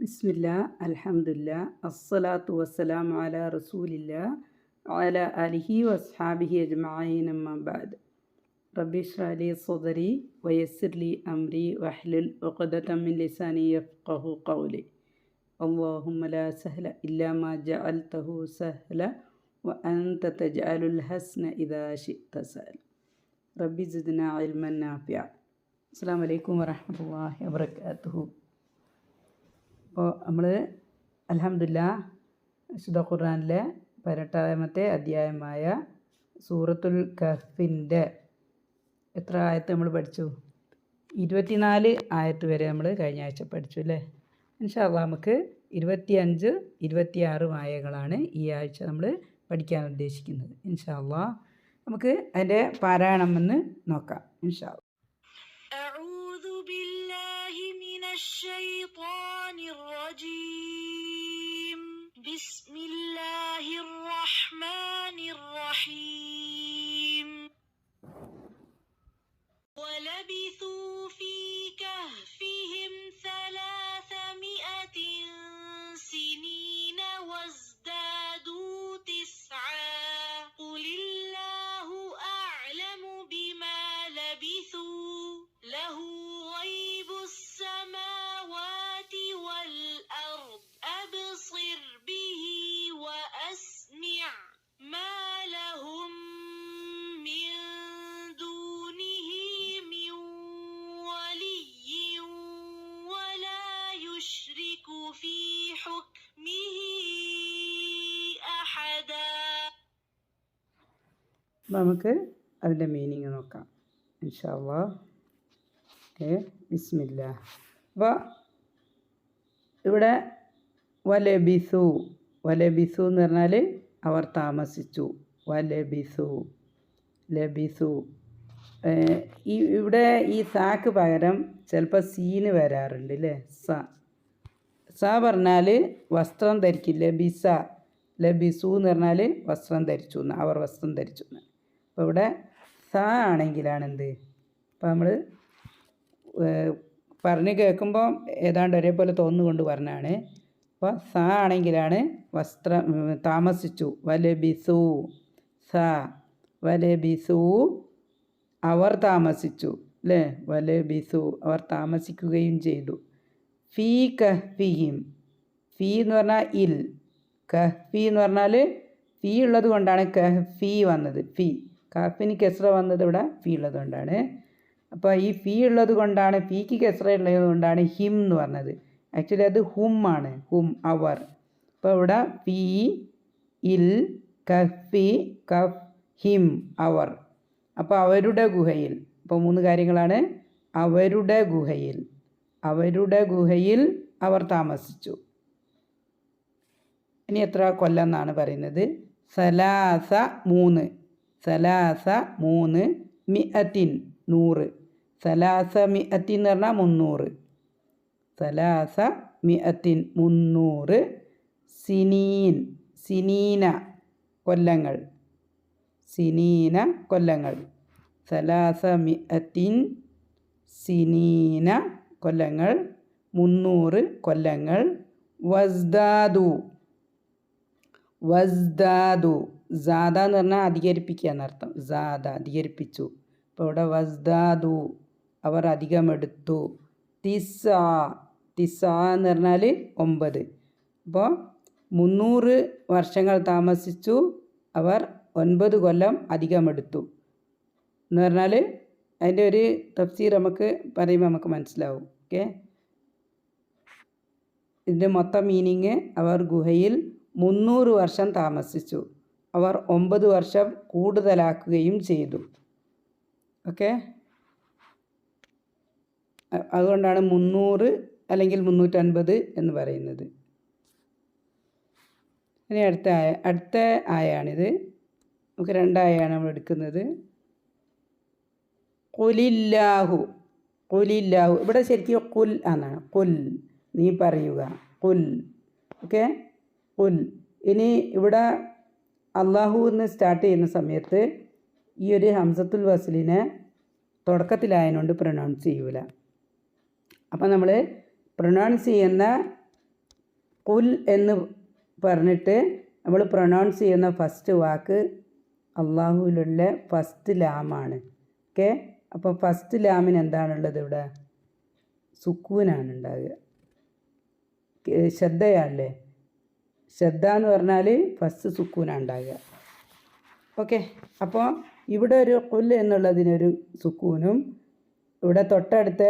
ബിസ്മില്ലാ അൽഹംദുലില്ലാ അസ്സലാത്തു വസ്സലാമു അലാ റസൂലില്ലാ വഅലാ ആലിഹി വസ്ഹാബിഹി അജ്മഈൻ അമ്മാ ബഅദ്. റബ്ബി ഇശ്റഹ് ലി സദ്രി വയസ്സിർ ലി അംരി വഹ്ലുൽ ഉഖ്ദതം മിൻ ലിസാനി യഫ്ഖഹു ഖൗലി. അല്ലാഹുമ്മ ലാ സഹ്ല ഇല്ലാ മാ ജഅൽതഹു സഹ്ല വഅൻത തജ്അലുൽ ഹസ്ന ഇദാ ശിഅ്ത സഹ്ല. റബ്ബി സിദ്നാ ഇൽമൻ നാഫിഅ. അസ്സലാമു അലൈക്കും വറഹ്മത്തുള്ളാഹി വബറകാതുഹു. അപ്പോൾ നമ്മൾ അൽഹംദുലില്ലാ വിശുദ്ധ ഖുർആനിലെ 18ാമത്തെ അധ്യായമായ സൂറത്തുൽ കഹ്ഫിൻ്റെ എത്ര ആയത്ത് നമ്മൾ പഠിച്ചു? 24 ആയത്ത് വരെ നമ്മൾ കഴിഞ്ഞ ആഴ്ച പഠിച്ചു അല്ലേ? ഇൻഷാ അല്ലാഹ് നമുക്ക് 25, 26 ആയകളാണ് ഈ ആഴ്ച നമ്മൾ പഠിക്കാൻ ഉദ്ദേശിക്കുന്നത്. ഇൻഷാ അല്ലാഹ് നമുക്ക് അതിൻ്റെ പാരായണം എന്ന് നോക്കാം. ഇൻഷാ അല്ലാഹ്. أعوذ بالله من الشيطان الرجيم. بسم الله الرحمن الرحيم. ولبثوا في كهفهم 300 سنين وازدادوا 9. قل الله أعلم بما لبثوا له غيب السماوات والأرض أبصر به وأسمع ما لهم من دونه من ولي ولا يشرك في حكمه أحدا. നമുക്ക് അതിൻ്റെ മീനിങ് നോക്കാം ഇൻഷാ അല്ലാഹ്. ഓക്കെ, ബിസ്മില്ലാ. അപ്പോൾ ഇവിടെ വലബിസു എന്ന് പറഞ്ഞാൽ അവർ താമസിച്ചു. ലബിസു ഇവിടെ ഈ സാക്ക് പകരം ചിലപ്പോൾ സീന് വരാറുണ്ട് അല്ലേ? സ പറഞ്ഞാൽ വസ്ത്രം ധരിക്കില്ല. ലബിസു എന്ന് പറഞ്ഞാൽ വസ്ത്രം ധരിച്ചു എന്ന്, അവർ വസ്ത്രം ധരിച്ചു എന്ന്. അപ്പോൾ ഇവിടെ സ ആണെങ്കിലാണ് എന്ത്? അപ്പോൾ നമ്മൾ പറഞ്ഞ് കേൾക്കുമ്പോൾ ഏതാണ്ട് ഒരേപോലെ തോന്നുകൊണ്ട് പറഞ്ഞാണ്. അപ്പോൾ സ ആണെങ്കിലാണ് വസ്ത്രം താമസിച്ചു. വലബിസു അവർ താമസിച്ചു അല്ലേ? വലബിസു അവർ താമസിക്കുകയും ചെയ്തു. ഫീ കഹ്ഫിഹിം, ഫീ എന്ന് പറഞ്ഞാൽ ഇൽ, കഹ്ഫി എന്ന് പറഞ്ഞാൽ ഫീ ഉള്ളത് കൊണ്ടാണ് കഹ്ഫി വന്നത്. കഹ്ഫിന് കെസ്ര വന്നത് ഇവിടെ ഫീ ഉള്ളത് കൊണ്ടാണ്. അപ്പോൾ ഈ ഫീ ഉള്ളത് കൊണ്ടാണ്, ഫീക്ക് കെസ്ര ഉള്ളത് കൊണ്ടാണ് ഹിം എന്ന് പറഞ്ഞത്. ആക്ച്വലി അത് ഹും ആണ്, അവർ. അപ്പോൾ ഇവിടെ ഫീ ഇൽ കഹ്ഫി കഫ് ഹിം അവർ. അപ്പോൾ അവരുടെ ഗുഹയിൽ, അപ്പോൾ 3 കാര്യങ്ങളാണ്. അവരുടെ ഗുഹയിൽ അവർ താമസിച്ചു. ഇനി എത്ര കൊല്ലം എന്നാണ് പറയുന്നത്? സലാസ 3 മിഅത്തിൻ 100. സലാസ മിഅത്തിൻ എന്ന് പറഞ്ഞാൽ 300. സലാസ മിഅത്തിൻ 300. സിനീന കൊല്ലങ്ങൾ. സലാസ മിഅത്തിൻ സിനീന കൊല്ലങ്ങൾ, 300 കൊല്ലങ്ങൾ. വസ്ദാദു സാദ എന്ന് പറഞ്ഞാൽ അധികരിപ്പിക്കുക എന്നർത്ഥം. അധികരിപ്പിച്ചു. അപ്പോൾ ഇവിടെ വസ്ദാദു അവർ അധികമെടുത്തു. തിസ എന്ന് പറഞ്ഞാൽ 9. അപ്പോൾ 300 വർഷങ്ങൾ താമസിച്ചു, അവർ 9 കൊല്ലം അധികമെടുത്തു എന്ന് പറഞ്ഞാൽ അതിൻ്റെ ഒരു തഫ്സീർ നമുക്ക് പറയുമ്പോൾ നമുക്ക് മനസ്സിലാവും. ഓക്കെ, ഇതിൻ്റെ മൊത്തം മീനിങ് അവർ ഗുഹയിൽ 300 വർഷം താമസിച്ചു, അവർ 9 വർഷം കൂടുതലാക്കുകയും ചെയ്തു. ഓക്കെ, അതുകൊണ്ടാണ് 300 അല്ലെങ്കിൽ 350 എന്ന് പറയുന്നത്. ഇനി അടുത്ത ആയാണിത്. നമുക്ക് 2 ആയാണ് നമ്മൾ എടുക്കുന്നത്. ഖുലില്ലാഹു. ഇവിടെ ശരിക്കും ഖുൽ എന്നാണ്. ഖുൽ, നീ പറയുക. ഖുൽ. ഓക്കെ, ഖുൽ. ഇനി ഇവിടെ അള്ളാഹു എന്ന് സ്റ്റാർട്ട് ചെയ്യുന്ന സമയത്ത് ഈ ഒരു ഹംസത്തുൽ വസ്ലിനെ തുടക്കത്തിലായതുകൊണ്ട് പ്രൊനൗൺസ് ചെയ്യൂല. അപ്പോൾ നമ്മൾ പ്രൊനൗൺസ് ചെയ്യുന്ന കുൽ എന്ന് പറഞ്ഞിട്ട് നമ്മൾ പ്രൊനൗൺസ് ചെയ്യുന്ന ഫസ്റ്റ് വാക്ക് അള്ളാഹുവിലുള്ള ഫസ്റ്റ് ലാമാണ്. ഓക്കെ, അപ്പോൾ ഫസ്റ്റ് ലാമിന് എന്താണുള്ളത്? ഇവിടെ സുക്കൂനാണ് ഉണ്ടാകുക. ശ്രദ്ധയല്ലേ? ശ്രദ്ധ എന്ന് പറഞ്ഞാൽ ഫസ്റ്റ് സുക്കൂനാണ് ഉണ്ടാകുക. ഓക്കെ, അപ്പോൾ ഇവിടെ ഒരു കുൽ എന്നുള്ളതിനൊരു സുക്കൂനും ഇവിടെ തൊട്ടടുത്ത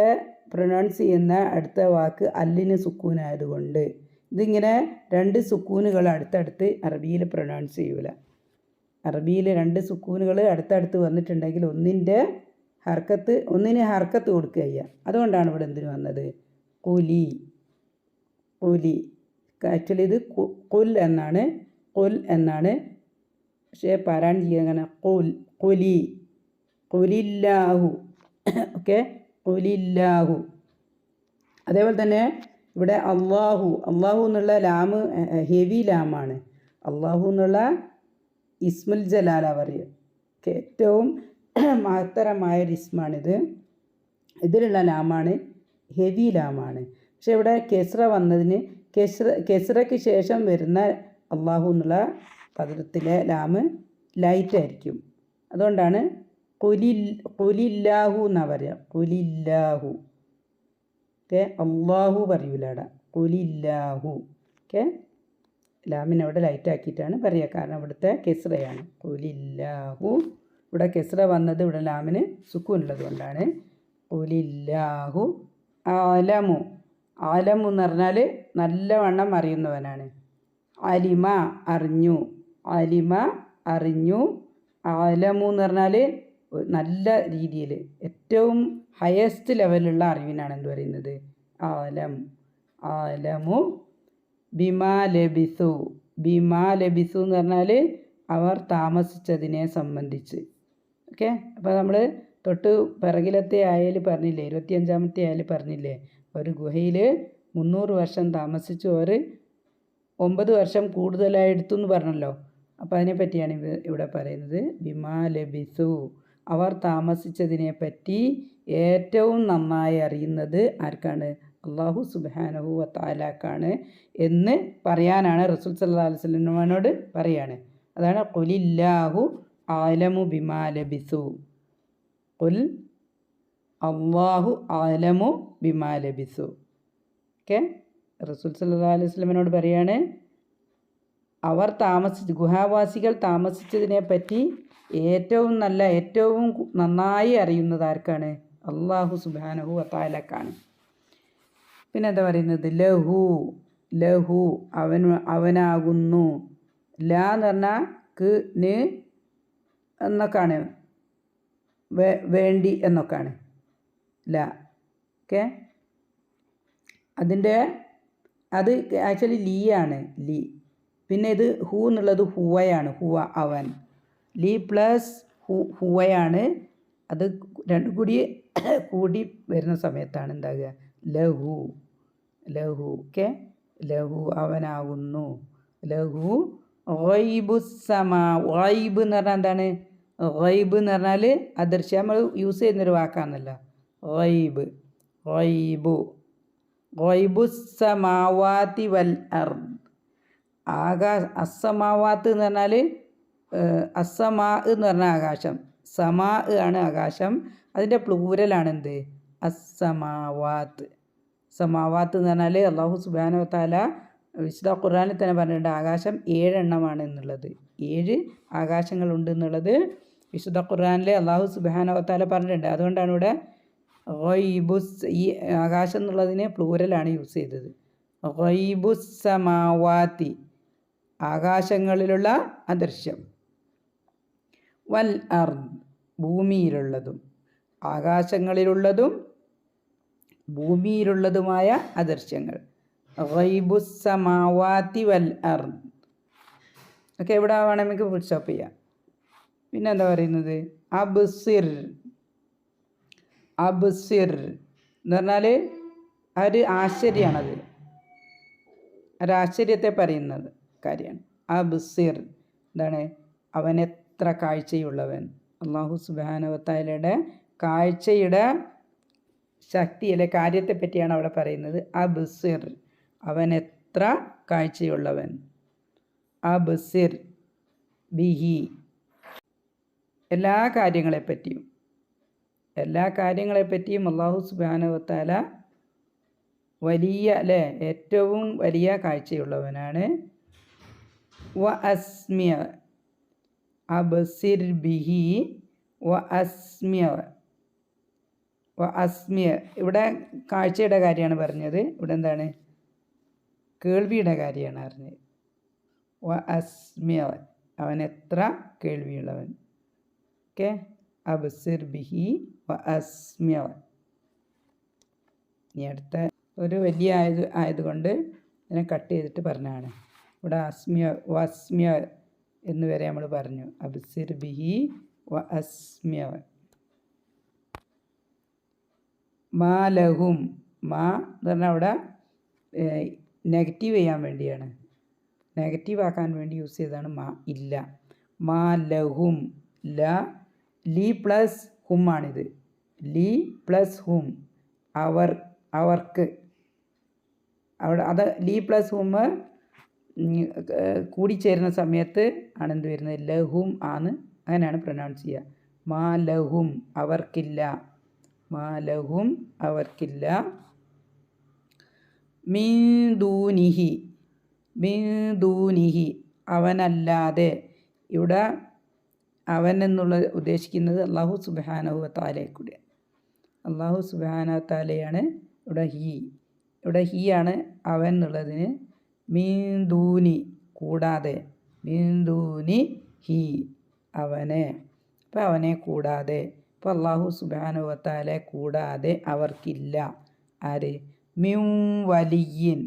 പ്രൊനൗൺസ് ചെയ്യുന്ന അടുത്ത വാക്ക് അല്ലിന് സുക്കൂനായതുകൊണ്ട് ഇതിങ്ങനെ രണ്ട് സുക്കൂനുകൾ അടുത്തടുത്ത് അറബിയിൽ പ്രൊനൗൺസ് ചെയ്യൂല. അറബിയിൽ രണ്ട് സുക്കൂനുകൾ അടുത്തടുത്ത് വന്നിട്ടുണ്ടെങ്കിൽ ഒന്നിന് ഹർക്കത്ത് കൊടുക്കുക ചെയ്യുക. അതുകൊണ്ടാണ് ഇവിടെ എന്തിനു വന്നത്? കുലി. ആക്ച്വലി ഇത് കുൽ എന്നാണ്, പക്ഷേ പാരായണം ചെയ്യുക അങ്ങനെ കുലില്ലാഹു. ഓക്കെ, കുലില്ലാഹു. അതേപോലെ തന്നെ ഇവിടെ അള്ളാഹു എന്നുള്ള ലാമ് ഹെവി ലാമാണ്. അള്ളാഹു എന്നുള്ള ഇസ്മുൽ ജലാല പറയുക. ഏറ്റവും മഹത്തരമായൊരു ഇസ്മാണിത്. ഇതിലുള്ള ലാമാണ് ഹെവി ലാമാണ്. പക്ഷെ ഇവിടെ കെസ്ര വന്നതിന് കെസ്രയ്ക്ക് ശേഷം വരുന്ന അള്ളാഹു എന്നുള്ള പദത്തിലെ ലാമ് ലൈറ്റ് ആയിരിക്കും. അതുകൊണ്ടാണ് കുലില്ലാഹു എന്നാണ് പറയുക. കുലില്ലാഹു. ഓക്കെ, അള്ളാഹു പറയൂല അവിടെ, കുലില്ലാഹു. ഓക്കെ, ലാമിനെ അവിടെ ലൈറ്റ് ആക്കിയിട്ടാണ് പറയുക, കാരണം ഇവിടുത്തെ കെസ്രയാണ്. കുലില്ലാഹു. ഇവിടെ കെസ്ര വന്നത് ഇവിടെ ലാമിന് സുക്കൂനുള്ളത് കൊണ്ടാണ്. കുലില്ലാഹു ആലമു. ആലമു എന്ന് പറഞ്ഞാൽ നല്ലവണ്ണം അറിയുന്നവനാണ്. അലിമ അറിഞ്ഞു. ആലമു എന്ന് പറഞ്ഞാൽ നല്ല രീതിയിൽ ഏറ്റവും ഹയസ്റ്റ് ലെവലുള്ള അറിവിനാണ് എന്ത് പറയുന്നത്? ആലമു. ബിമാ ലബിസു എന്ന് പറഞ്ഞാൽ അവർ താമസിച്ചതിനെ സംബന്ധിച്ച്. ഓക്കെ, അപ്പോൾ നമ്മൾ തൊട്ട് പിറകിലത്തെ ആയൽ പറഞ്ഞില്ലേ, 25ാമത്തെ ആയൽ പറഞ്ഞില്ലേ, ഒരു ഗുഹയിൽ 300 വർഷം താമസിച്ചു, അവർ 9 വർഷം കൂടുതലായി എടുത്തു എന്ന് പറഞ്ഞല്ലോ. അപ്പോൾ അതിനെപ്പറ്റിയാണ് ഇവിടെ പറയുന്നത്. ബിമാ ലബിസു, അവർ താമസിച്ചതിനെ പറ്റി ഏറ്റവും നന്നായി അറിയുന്നത് ആർക്കാണ്? അള്ളാഹു സുബ്ഹാനഹു വ തആലക്കാണ് എന്ന് പറയാനാണ് റസൂൽ സല്ലല്ലാഹു അലൈഹി വസല്ലമയോട് പറയാണ്. അതാണ് ഖുലില്ലാഹു ആലമു ബിമാ ലബിസു. ഖുൽ അള്ളാഹു ആലമു ബിമാ ലബിസു. ഓക്കെ, റസൂൽ സല്ലല്ലാഹു അലൈഹി വസല്ലമയോട് പറയാണ്, അവർ ഗുഹാവാസികൾ താമസിച്ചതിനെ പറ്റി ഏറ്റവും നന്നായി അറിയുന്നത് ആർക്കാണ്? അള്ളാഹു സുബ്ഹാനഹു വ തആലക്കാണ്. പിന്നെ എന്താ പറയുന്നത്? ലഹു അവനാകുന്നു. ലാ എന്ന് പറഞ്ഞാൽ ന് എന്നൊക്കെയാണ്, വേണ്ടി എന്നൊക്കെയാണ് ലാ. ഓക്കെ, അത് ആക്ച്വലി ലീ ആണ്. പിന്നെ ഇത് ഹു എന്നുള്ളത് ഹുവയാണ്. അവൻ. ലീ പ്ലസ് ഹുവയാണ്. അത് രണ്ടും കൂടി വരുന്ന സമയത്താണ് എന്താകുക? ലഹു. ഓക്കെ, ലഹു അവനാകുന്നു. ലഹു ഗൈബുസ്സമാ. ഗൈബ് എന്ന് പറഞ്ഞാൽ എന്താണ്? ഗൈബ് എന്ന് പറഞ്ഞാൽ അദൃശ്യം. നമ്മൾ യൂസ് ചെയ്യുന്നൊരു വാക്കാണല്ലോ ഗൈബുസ്സമാവാതി വൽ അർദ്. അസ്സമാവാത്ത് എന്ന് പറഞ്ഞാൽ അസ്സമാ എന്ന് പറഞ്ഞാൽ ആകാശം. സമാ ആണ് ആകാശം. അതിൻ്റെ പ്ലൂരലാണ് എന്ത്? അസ്സമാവാത്ത്. സമാവാത്ത് എന്ന് പറഞ്ഞാൽ അള്ളാഹു സുബ്ഹാനഹു വ തആല വിശുദ്ധ ഖുർആനിൽ തന്നെ പറഞ്ഞിട്ടുണ്ട്, ആകാശം 7 എണ്ണമാണ് എന്നുള്ളത്. 7 ആകാശങ്ങളുണ്ട് എന്നുള്ളത് വിശുദ്ധ ഖുർആനിൽ അള്ളാഹു സുബ്ഹാനഹു വ തആല പറഞ്ഞിട്ടുണ്ട്. അതുകൊണ്ടാണ് ഇവിടെ ഈ ആകാശം എന്നുള്ളതിന് പ്ലൂരലാണ് യൂസ് ചെയ്തത്. ഗൈബുസ്സമാവാത്തി, ആകാശങ്ങളിലുള്ള അദൃശ്യം. വൽ അർദ്, ഭൂമിയിലുള്ളതും. ആകാശങ്ങളിലുള്ളതും ഭൂമിയിലുള്ളതുമായ അദൃശ്യങ്ങൾ. ഗൈബുസ്സമാവാത്തി വൽ അർദ്. ഓക്കെ, ഇവിടെ വേണമെങ്കിൽ ഫുൾ സ്റ്റോപ്പ് ചെയ്യാം. പിന്നെ എന്താ പറയുന്നത്? അബ്സിർ എന്ന് പറഞ്ഞാൽ ഒരു ആശ്ചര്യമാണത്, ഒരാശ്ചര്യത്തെ പറയുന്നത് കാര്യമാണ്. അബ്സിർ എന്താണ്? അവൻ എത്ര കാഴ്ചയുള്ളവൻ. അള്ളാഹു സുബ്ഹാനഹു വ തആലയുടെ കാഴ്ചയുടെ ശക്തി അല്ലെ കാര്യത്തെ പറ്റിയാണ് അവിടെ പറയുന്നത്. അബ്സിർ, അവൻ എത്ര കാഴ്ചയുള്ളവൻ. അബ്സിർ ബിഹി എല്ലാ കാര്യങ്ങളെപ്പറ്റിയും അല്ലാഹു സുബ്ഹാനഹു വ തആല വലിയ ഏറ്റവും വലിയ കാഴ്ചയുള്ളവനാണ്. വ അസ്മിയ അബ്സിർ ബിഹി വ അസ്മിയ ഇവിടെ കാഴ്ചയുടെ കാര്യമാണ് പറഞ്ഞത്. ഇവിടെ എന്താണ്? കേൾവിയുടെ കാര്യമാണ് പറഞ്ഞത്. വ അസ്മിയ അവൻ എത്ര കേൾവിയുള്ളവൻ. ഓക്കെ, അബ്സിർ ബിഹി വ അസ്മിയ. ഇനി അടുത്ത ഒരു വലിയ ആയതുകൊണ്ട് ഇതിനെ കട്ട് ചെയ്തിട്ട് പറഞ്ഞതാണ്. ഇവിടെ അസ്മിയ എന്ന് വരെ നമ്മൾ പറഞ്ഞു. അബ്സിർ ബിഹി വ അസ്മിയ. മാ ലഹും മാ എന്ന് പറഞ്ഞാൽ അവിടെ നെഗറ്റീവ് ചെയ്യാൻ വേണ്ടിയാണ്, നെഗറ്റീവ് ആക്കാൻ വേണ്ടി യൂസ് ചെയ്തതാണ് മാ. ഇല്ല. മാ ലഹും ലി പ്ലസ് ഹും ആണിത്. ലി പ്ലസ് ഹും അവർക്ക്. അവിടെ അത് ലി പ്ലസ് ഹും കൂടിച്ചേരുന്ന സമയത്ത് ആണ് എന്ത് വരുന്നത്? ലഹും ആണ്. അങ്ങനെയാണ് പ്രൊനൗൺസ് ചെയ്യുക. മാ ലഹും അവർക്കില്ല. മാ ലഹും അവർക്കില്ല. മിൻ ദൂനിഹി അവനല്ലാതെ. ഇവിടെ അവൻ എന്നുള്ള ഉദ്ദേശിക്കുന്നത് അല്ലാഹു സുബ്ഹാനഹു വ തആലയെ കൂടി. അല്ലാഹു സുബ്ഹാനഹു വ തആലയാണ് ഇവിടെ ഹി ആണ് അവൻ എന്നുള്ളതിന്. മിൻ ദൂനി കൂടാതെ. മിൻ ദൂനി ഹി അവനെ. അപ്പോൾ അവനെ കൂടാതെ. അപ്പോൾ അല്ലാഹു സുബ്ഹാനഹു വ തആലയെ കൂടാതെ അവർക്കില്ല. ആര്? മിൻ വലിയ്യിൻ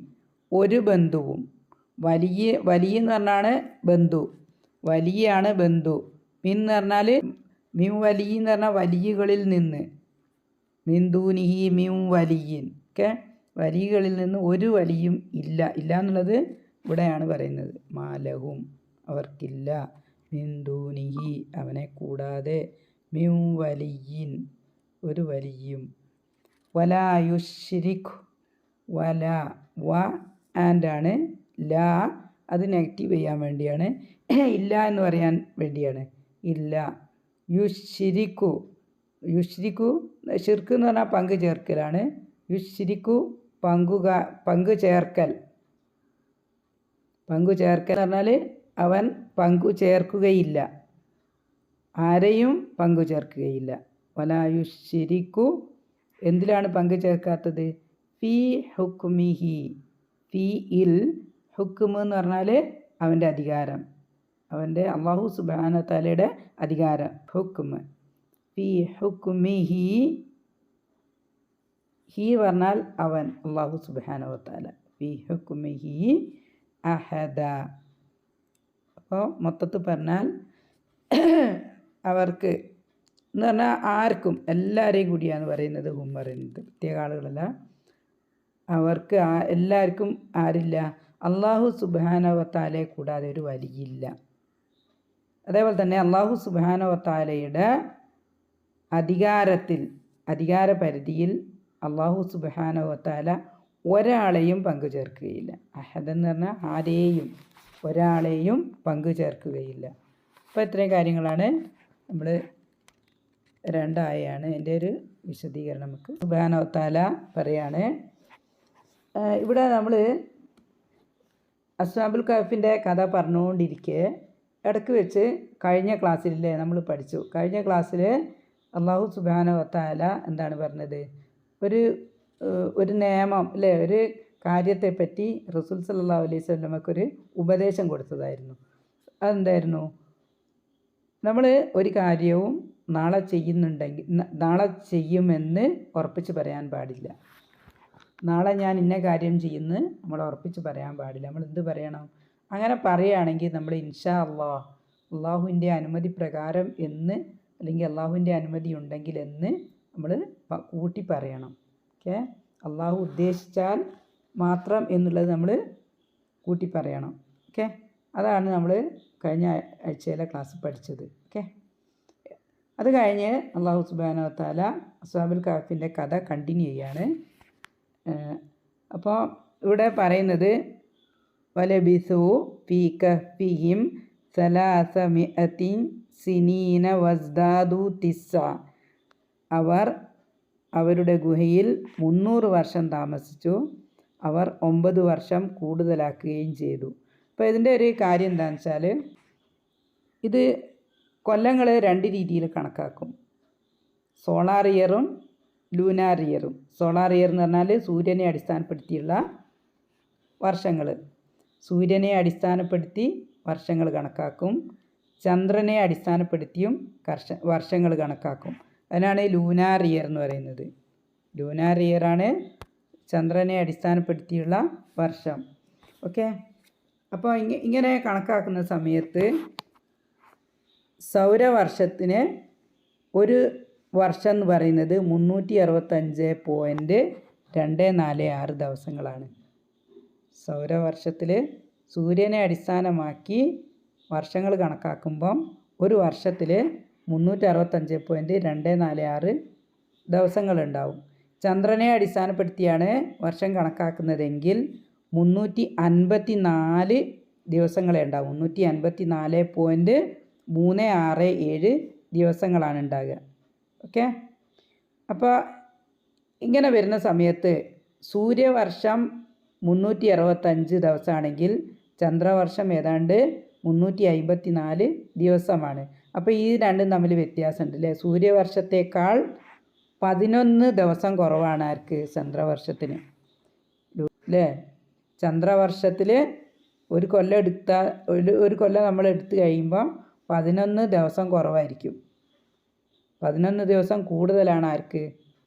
ഒരു ബന്ധുവും. വലിയ എന്ന് പറഞ്ഞാണ് ബന്ധു. വലിയാണ് ബന്ധു. മിൻ എന്ന് പറഞ്ഞാൽ മിൻ വലിയ എന്ന് പറഞ്ഞാൽ വലിയകളിൽ നിന്ന്. മിൻ ദൂനിഹി മിൻ വലിയ്യിൻ. ഓക്കെ, വലിയകളിൽ നിന്ന് ഒരു വലിയും ഇല്ല. എന്നുള്ളത് ഇവിടെയാണ് പറയുന്നത്. മാലഹും അവർക്കില്ല. മിൻ ദൂനിഹി അവനെ കൂടാതെ. മിൻ വലിയ്യിൻ ഒരു വലിയും. വലാ യുശ്രിക് വ ആൻഡ് ആണ്. ലാ അത് നെഗറ്റീവ് ചെയ്യാൻ വേണ്ടിയാണ്. ഇല്ല എന്ന് പറയാൻ വേണ്ടിയാണ്. ഇല്ല. യുശ്രിക്കു ഷിർക്ക് എന്ന് പറഞ്ഞാൽ പങ്കു ചേർക്കലാണ്. യുശ്രിക്കു പങ്കു ചേർക്കൽ എന്ന് പറഞ്ഞാൽ അവൻ പങ്കു ചേർക്കുകയില്ല. ആരെയും പങ്കു ചേർക്കുകയില്ല. വലാ യുശ്രിക്കു എന്തിലാണ് പങ്കു ചേർക്കാത്തത്? ഫി ഹുക്മിഹി. ഫി ഇൽ ഹുക്മ് എന്ന് പറഞ്ഞാൽ അവൻ്റെ അധികാരം, അവൻ്റെ അല്ലാഹു സുബ്ഹാനഹു വ തആലയുടെ അധികാരം. ഹുക്മ്. ഫി ഹുക്മിഹി ഹി പറഞ്ഞാൽ അവൻ അല്ലാഹു സുബ്ഹാനഹു വ തആല. ഫി ഹുക്മിഹി അഹദ. അപ്പോൾ മൊത്തത്തിൽ പറഞ്ഞാൽ അവർക്ക് എന്ന് പറഞ്ഞാൽ ആർക്കും എല്ലാവരെയും കൂടിയാണ് പറയുന്നത്. ഹും പറയുന്നത് പ്രത്യേക ആളുകളല്ല. അവർക്ക് എല്ലാവർക്കും ആരില്ല? അല്ലാഹു സുബ്ഹാനഹു വ തആലയെ കൂടാതെ ഒരു വലിയില്ല. അതേപോലെ തന്നെ അല്ലാഹു സുബ്ഹാനഹു വ തആലയുടെ അധികാര പരിധിയിൽ അല്ലാഹു സുബ്ഹാനഹു വ തആല ഒരാളെയും പങ്കു ചേർക്കുകയില്ല. അഹദ് എന്ന് പറഞ്ഞാൽ ആരെയും ഒരാളെയും പങ്കു ചേർക്കുകയില്ല. അപ്പോൾ ഇത്രയും കാര്യങ്ങളാണ് നമ്മൾ രണ്ടായാണ് എൻ്റെ ഒരു വിശദീകരണം. നമുക്ക് സുബ്ഹാനഹു വ തആല പറയാണ് ഇവിടെ നമ്മൾ അസ്ഹാബുൽ കഹ്ഫിൻ്റെ കഥ പറഞ്ഞുകൊണ്ടിരിക്കെ ഇടയ്ക്ക് വെച്ച് കഴിഞ്ഞ ക്ലാസ്സിലല്ലേ നമ്മൾ പഠിച്ചു. കഴിഞ്ഞ ക്ലാസ്സിൽ അല്ലാഹു സുബ്ഹാനഹു വ തആല എന്താണ് പറഞ്ഞത്? ഒരു നിയമം അല്ലേ, ഒരു കാര്യത്തെപ്പറ്റി റസൂൽ സല്ലല്ലാഹു അലൈഹി വസല്ലമക്കൊരു ഉപദേശം കൊടുത്തതായിരുന്നു. അതെന്തായിരുന്നു? നമ്മൾ ഒരു കാര്യവും നാളെ ചെയ്യുമെന്ന് ഉറപ്പിച്ച് പറയാൻ പാടില്ല. നാളെ ഞാൻ ഇന്ന കാര്യം ചെയ്യുമെന്ന് നമ്മൾ ഉറപ്പിച്ച് പറയാൻ പാടില്ല. നമ്മൾ എന്ത് പറയണം? അങ്ങനെ പറയുകയാണെങ്കിൽ നമ്മൾ ഇൻഷാ അള്ളാഹുവിൻ്റെ അനുമതി പ്രകാരം എന്ന്, അല്ലെങ്കിൽ അള്ളാഹുവിൻ്റെ അനുമതി ഉണ്ടെങ്കിൽ എന്ന് നമ്മൾ കൂട്ടി പറയണം. ഓക്കെ, അള്ളാഹു ഉദ്ദേശിച്ചാൽ മാത്രം എന്നുള്ളത് നമ്മൾ കൂട്ടി പറയണം. ഓക്കെ, അതാണ് നമ്മൾ കഴിഞ്ഞ ആഴ്ചയിലെ ക്ലാസ് പഠിച്ചത്. ഓക്കെ, അത് കഴിഞ്ഞ് അല്ലാഹു സുബ്ഹാനഹു വ തആല അസ്ഹാബുൽ കഹ്ഫിൻ്റെ കഥ കണ്ടിന്യൂ ചെയ്യാണ്. അപ്പോൾ ഇവിടെ പറയുന്നത് വലബിസു ഫീ കഹ്ഫിഹിം സലാസമിഅത്തിൻ സിനീന വസ്ദാദു തിസ്സ. അവർ അവരുടെ ഗുഹയിൽ 300 വർഷം താമസിച്ചു. അവർ 9 വർഷം കൂടുതലാക്കുകയും ചെയ്തു. അപ്പോൾ ഇതിൻ്റെ ഒരു കാര്യം എന്താണെന്ന് വെച്ചാൽ, ഇത് കൊല്ലങ്ങൾ 2 രീതിയിൽ കണക്കാക്കും. Solar ഇയറും lunar ഇയറും. സോളാർ ഇയർ എന്ന് പറഞ്ഞാൽ സൂര്യനെ അടിസ്ഥാനപ്പെടുത്തിയുള്ള വർഷങ്ങൾ. സൂര്യനെ അടിസ്ഥാനപ്പെടുത്തി വർഷങ്ങൾ കണക്കാക്കും. ചന്ദ്രനെ അടിസ്ഥാനപ്പെടുത്തിയും വർഷങ്ങൾ കണക്കാക്കും. അതിനാണ് ലൂനാർ ഇയർ എന്ന് പറയുന്നത്. ലൂനാർ ഇയറാണ് ചന്ദ്രനെ അടിസ്ഥാനപ്പെടുത്തിയുള്ള വർഷം. ഓക്കെ. അപ്പോൾ ഇങ്ങനെ കണക്കാക്കുന്ന സമയത്ത് സൗരവർഷത്തിന് ഒരു വർഷം എന്ന് പറയുന്നത് 365.246 ദിവസങ്ങളാണ്. സൗരവർഷത്തിൽ സൂര്യനെ അടിസ്ഥാനമാക്കി വർഷങ്ങൾ കണക്കാക്കുമ്പം ഒരു വർഷത്തിൽ 365.246 ദിവസങ്ങളുണ്ടാവും. ചന്ദ്രനെ അടിസ്ഥാനപ്പെടുത്തിയാണ് വർഷം കണക്കാക്കുന്നതെങ്കിൽ 354 ദിവസങ്ങളെ ഉണ്ടാവും. 354.367 ദിവസങ്ങളാണ് ഉണ്ടാകുക. ഓക്കെ. അപ്പോൾ ഇങ്ങനെ വരുന്ന സമയത്ത് സൂര്യവർഷം 365 ദിവസമാണെങ്കിൽ ചന്ദ്രവർഷം ഏതാണ്ട് 354 ദിവസമാണ്. അപ്പോൾ ഈ രണ്ടും തമ്മിൽ വ്യത്യാസമുണ്ട് അല്ലേ. സൂര്യവർഷത്തേക്കാൾ 11 ദിവസം കുറവാണ് ആർക്ക്? ചന്ദ്രവർഷത്തിന് അല്ലേ. ചന്ദ്രവർഷത്തിൽ ഒരു കൊല്ലം നമ്മൾ എടുത്തു കഴിയുമ്പോൾ 11 ദിവസം കുറവായിരിക്കും. 11 ദിവസം കൂടുതലാണ് ആർക്ക്?